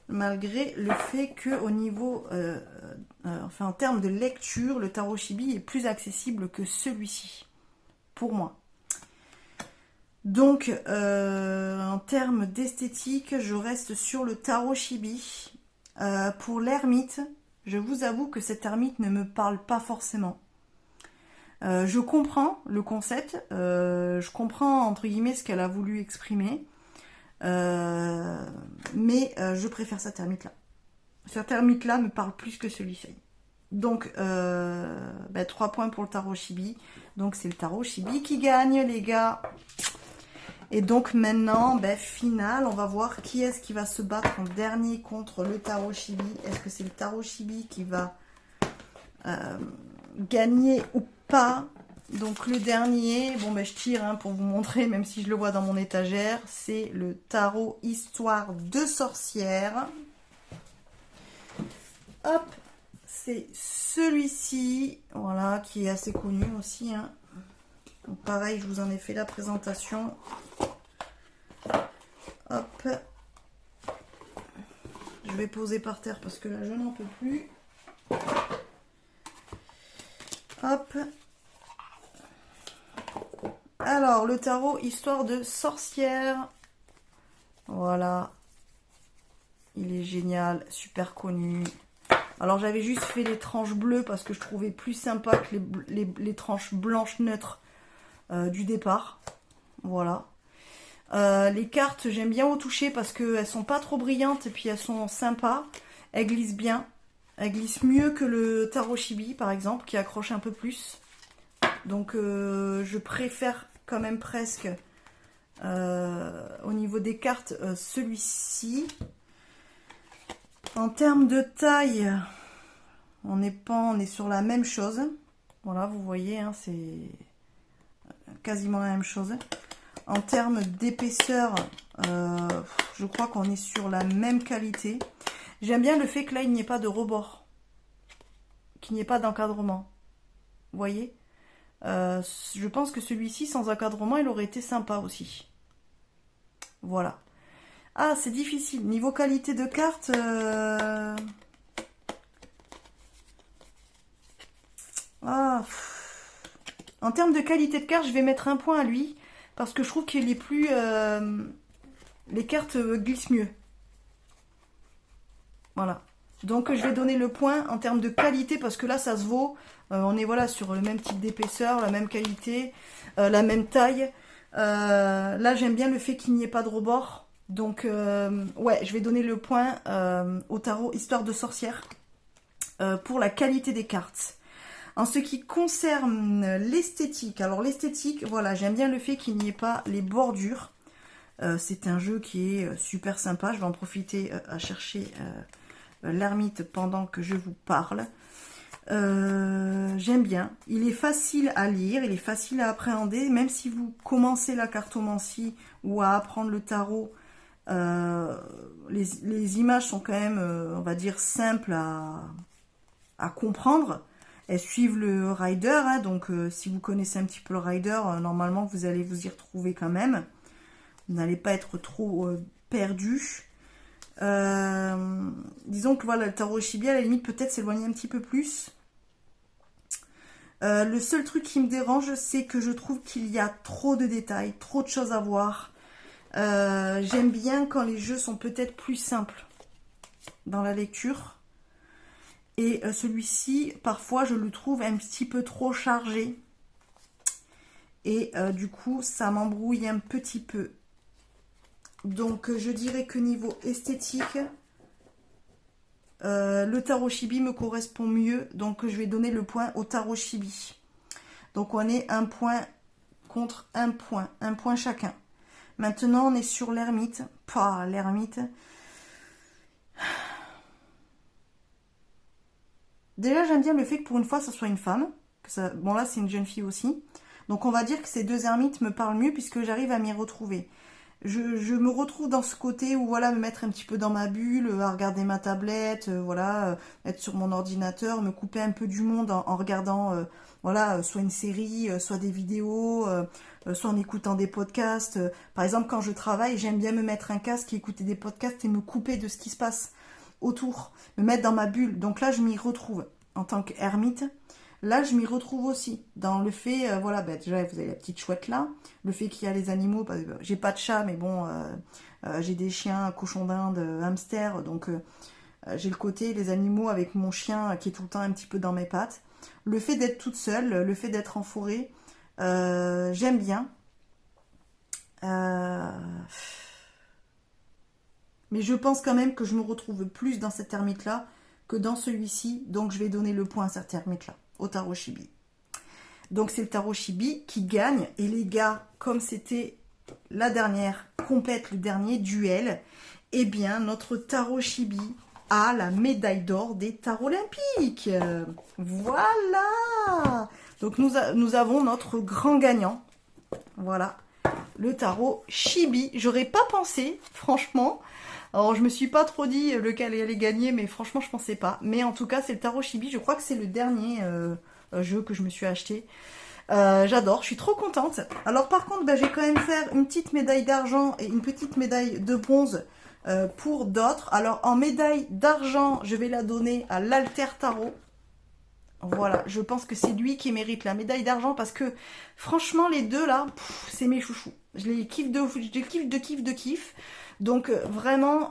Malgré le fait que au niveau... enfin en termes de lecture, le tarot Chibi est plus accessible que celui-ci. Pour moi. Donc, en termes d'esthétique, je reste sur le tarot Chibi. Pour l'ermite, je vous avoue que cette ermite ne me parle pas forcément. Je comprends le concept, je comprends entre guillemets ce qu'elle a voulu exprimer, mais je préfère cette ermite-là. Cette ermite-là me parle plus que celui-ci. Donc, 3 points pour le tarot Chibi. Donc, c'est le tarot Chibi qui gagne, les gars. Et donc, maintenant, finale, on va voir qui est-ce qui va se battre en dernier contre le tarot Chibi. Est-ce que c'est le tarot Chibi qui va gagner ou pas? Donc, le dernier, bon, je tire pour vous montrer, même si je le vois dans mon étagère. C'est le tarot Histoire de sorcière. Hop! C'est celui-ci, voilà, qui est assez connu aussi. Hein. Donc pareil, je vous en ai fait la présentation. Hop. Je vais poser par terre parce que là, je n'en peux plus. Hop. Alors, le tarot Histoire de sorcière. Voilà. Il est génial, super connu. Alors j'avais juste fait les tranches bleues parce que je trouvais plus sympa que les tranches blanches neutres du départ. Voilà. Les cartes, j'aime bien au toucher parce qu'elles sont pas trop brillantes et puis elles sont sympas. Elles glissent bien. Elles glissent mieux que le tarot Chibi par exemple qui accroche un peu plus. Donc je préfère quand même presque au niveau des cartes celui-ci. En termes de taille, on est sur la même chose. Voilà, vous voyez, hein, c'est quasiment la même chose. En termes d'épaisseur, je crois qu'on est sur la même qualité. J'aime bien le fait que là, il n'y ait pas de rebord, qu'il n'y ait pas d'encadrement. Vous voyez, je pense que celui-ci, sans encadrement, il aurait été sympa aussi. Voilà. Ah, c'est difficile. Niveau qualité de carte... En termes de qualité de carte, je vais mettre un point à lui. Parce que je trouve qu'il est plus... les cartes glissent mieux. Voilà. Donc je vais donner le point en termes de qualité. Parce que là, ça se vaut. On est voilà sur le même type d'épaisseur, la même qualité, la même taille. Là, j'aime bien le fait qu'il n'y ait pas de rebord. Donc, ouais, je vais donner le point au tarot Histoire de sorcière pour la qualité des cartes. En ce qui concerne l'esthétique, alors l'esthétique, voilà, j'aime bien le fait qu'il n'y ait pas les bordures. C'est un jeu qui est super sympa. Je vais en profiter à chercher l'ermite pendant que je vous parle. J'aime bien. Il est facile à lire, il est facile à appréhender. Même si vous commencez la cartomancie ou à apprendre le tarot, les images sont quand même, on va dire, simples à comprendre. Elles suivent le rider, hein, donc si vous connaissez un petit peu le rider, normalement vous allez vous y retrouver quand même. Vous n'allez pas être trop perdu. Disons que voilà, le tarot Shibi, à la limite, peut-être s'éloigner un petit peu plus. Le seul truc qui me dérange, c'est que je trouve qu'il y a trop de détails, trop de choses à voir. J'aime bien quand les jeux sont peut-être plus simples dans la lecture. Et celui-ci, parfois, je le trouve un petit peu trop chargé. Et du coup, ça m'embrouille un petit peu. Donc, je dirais que niveau esthétique, le tarot Shibi me correspond mieux. Donc, je vais donner le point au tarot Shibi. Donc, on est un point contre un point chacun. Maintenant, on est sur l'ermite. Pas l'ermite. Déjà, j'aime bien le fait que pour une fois, ça soit une femme. Bon, là, c'est une jeune fille aussi. Donc, on va dire que ces deux ermites me parlent mieux puisque j'arrive à m'y retrouver. Je me retrouve dans ce côté où, voilà, me mettre un petit peu dans ma bulle, à regarder ma tablette, voilà, être sur mon ordinateur, me couper un peu du monde en regardant, voilà, soit une série, soit des vidéos, soit en écoutant des podcasts. Par exemple, quand je travaille, j'aime bien me mettre un casque et écouter des podcasts et me couper de ce qui se passe autour, me mettre dans ma bulle. Donc là, je m'y retrouve en tant qu'ermite. Là, je m'y retrouve aussi dans le fait, voilà, bah, déjà, vous avez la petite chouette là, le fait qu'il y a les animaux, parce que j'ai pas de chat, mais bon, j'ai des chiens, cochons d'Inde, hamsters, donc j'ai le côté, les animaux avec mon chien qui est tout le temps un petit peu dans mes pattes. Le fait d'être toute seule, le fait d'être en forêt, j'aime bien. Mais je pense quand même que je me retrouve plus dans cette ermite-là que dans celui-ci. Donc, je vais donner le point à cette ermite-là, au tarot Shibi. Donc, c'est le tarot Shibi qui gagne. Et les gars, comme c'était la dernière compète, le dernier duel, eh bien, notre tarot Shibi a la médaille d'or des tarots olympiques. Voilà. Donc, nous avons notre grand gagnant. Voilà, le tarot Shibi. J'aurais pas pensé, franchement. Alors, je me suis pas trop dit lequel allait gagner, mais franchement, je pensais pas. Mais en tout cas, c'est le tarot Shibi. Je crois que c'est le dernier jeu que je me suis acheté. J'adore, je suis trop contente. Alors, par contre, bah, j'ai quand même fait une petite médaille d'argent et une petite médaille de bronze pour d'autres. Alors, en médaille d'argent, je vais la donner à l'Alter Tarot. Voilà, je pense que c'est lui qui mérite la médaille d'argent parce que, franchement, les deux là, c'est mes chouchous. Je les kiffe de kiff. Donc vraiment,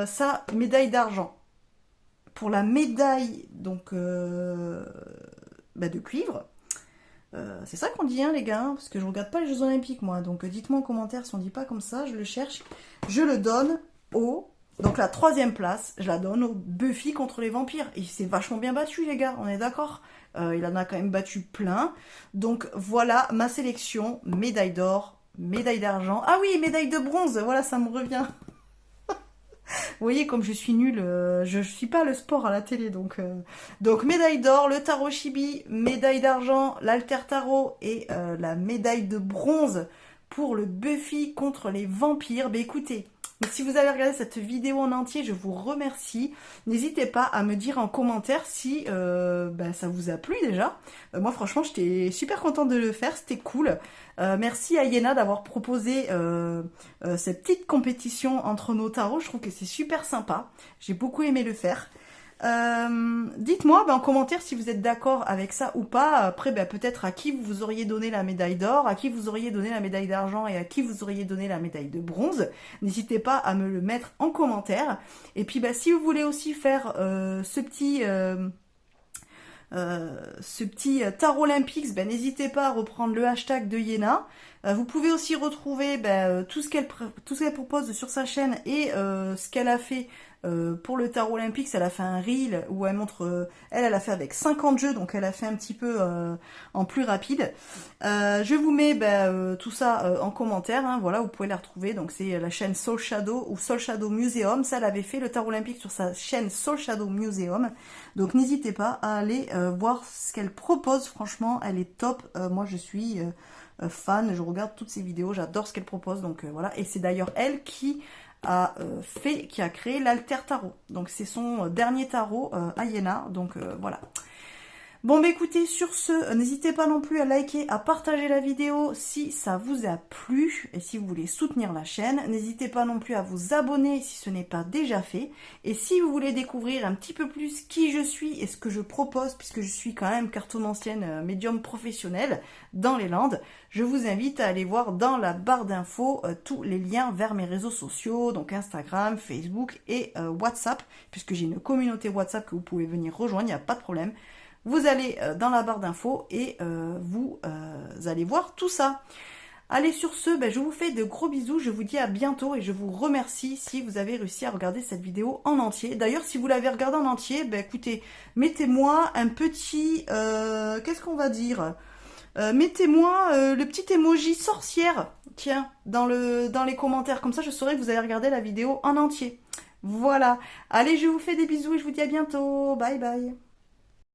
ça, médaille d'argent. Pour la médaille donc bah, de cuivre, c'est ça qu'on dit, hein, les gars, hein, parce que je regarde pas les Jeux Olympiques, moi. Donc dites-moi en commentaire si on dit pas comme ça, je le cherche. Je le donne au... Donc la 3e place, je la donne au Buffy contre les vampires. Il s'est vachement bien battu, les gars, on est d'accord. Il en a quand même battu plein. Donc voilà ma sélection, médaille d'or, médaille d'argent. Ah oui, médaille de bronze, voilà, ça me revient. Vous voyez comme je suis nulle, je ne suis pas le sport à la télé. Donc médaille d'or, le tarot Shibi, médaille d'argent, l'Alter Tarot et la médaille de bronze pour le Buffy contre les vampires. Ben écoutez, si vous avez regardé cette vidéo en entier, je vous remercie. N'hésitez pas à me dire en commentaire si ça vous a plu déjà. Moi franchement, j'étais super contente de le faire, c'était cool. Merci à Yéna d'avoir proposé cette petite compétition entre nos tarots. Je trouve que c'est super sympa. J'ai beaucoup aimé le faire. Dites-moi en commentaire si vous êtes d'accord avec ça ou pas. Après, peut-être à qui vous auriez donné la médaille d'or, à qui vous auriez donné la médaille d'argent et à qui vous auriez donné la médaille de bronze. N'hésitez pas à me le mettre en commentaire. Et puis, si vous voulez aussi faire ce petit tarot olympique, n'hésitez pas à reprendre le hashtag de Yéna. Vous pouvez aussi retrouver tout ce qu'elle propose sur sa chaîne et ce qu'elle a fait Pour le tarot olympique, elle a fait un reel où elle montre, elle a fait avec 50 jeux, donc elle a fait un petit peu en plus rapide. Je vous mets tout ça en commentaire, hein, voilà, vous pouvez la retrouver. Donc c'est la chaîne Soul Shadow ou Soul Shadow Museum. Ça, elle avait fait le tarot olympique sur sa chaîne Soul Shadow Museum. Donc n'hésitez pas à aller voir ce qu'elle propose. Franchement, elle est top. Moi, je suis fan. Je regarde toutes ses vidéos. J'adore ce qu'elle propose. Donc voilà. Et c'est d'ailleurs elle qui a créé l'Alter Tarot. Donc c'est son dernier tarot à Iéna. Donc voilà. Bon bah écoutez, sur ce, n'hésitez pas non plus à liker, à partager la vidéo si ça vous a plu et si vous voulez soutenir la chaîne. N'hésitez pas non plus à vous abonner si ce n'est pas déjà fait. Et si vous voulez découvrir un petit peu plus qui je suis et ce que je propose, puisque je suis quand même cartomancienne médium professionnelle dans les Landes, je vous invite à aller voir dans la barre d'infos tous les liens vers mes réseaux sociaux, donc Instagram, Facebook et WhatsApp, puisque j'ai une communauté WhatsApp que vous pouvez venir rejoindre, il n'y a pas de problème. Vous allez dans la barre d'infos et vous allez voir tout ça. Allez, sur ce, je vous fais de gros bisous, je vous dis à bientôt et je vous remercie si vous avez réussi à regarder cette vidéo en entier. D'ailleurs, si vous l'avez regardée en entier, écoutez, mettez-moi un petit... qu'est-ce qu'on va dire mettez-moi le petit emoji sorcière, tiens, dans les commentaires. Comme ça, je saurai que vous avez regardé la vidéo en entier. Voilà. Allez, je vous fais des bisous et je vous dis à bientôt. Bye bye.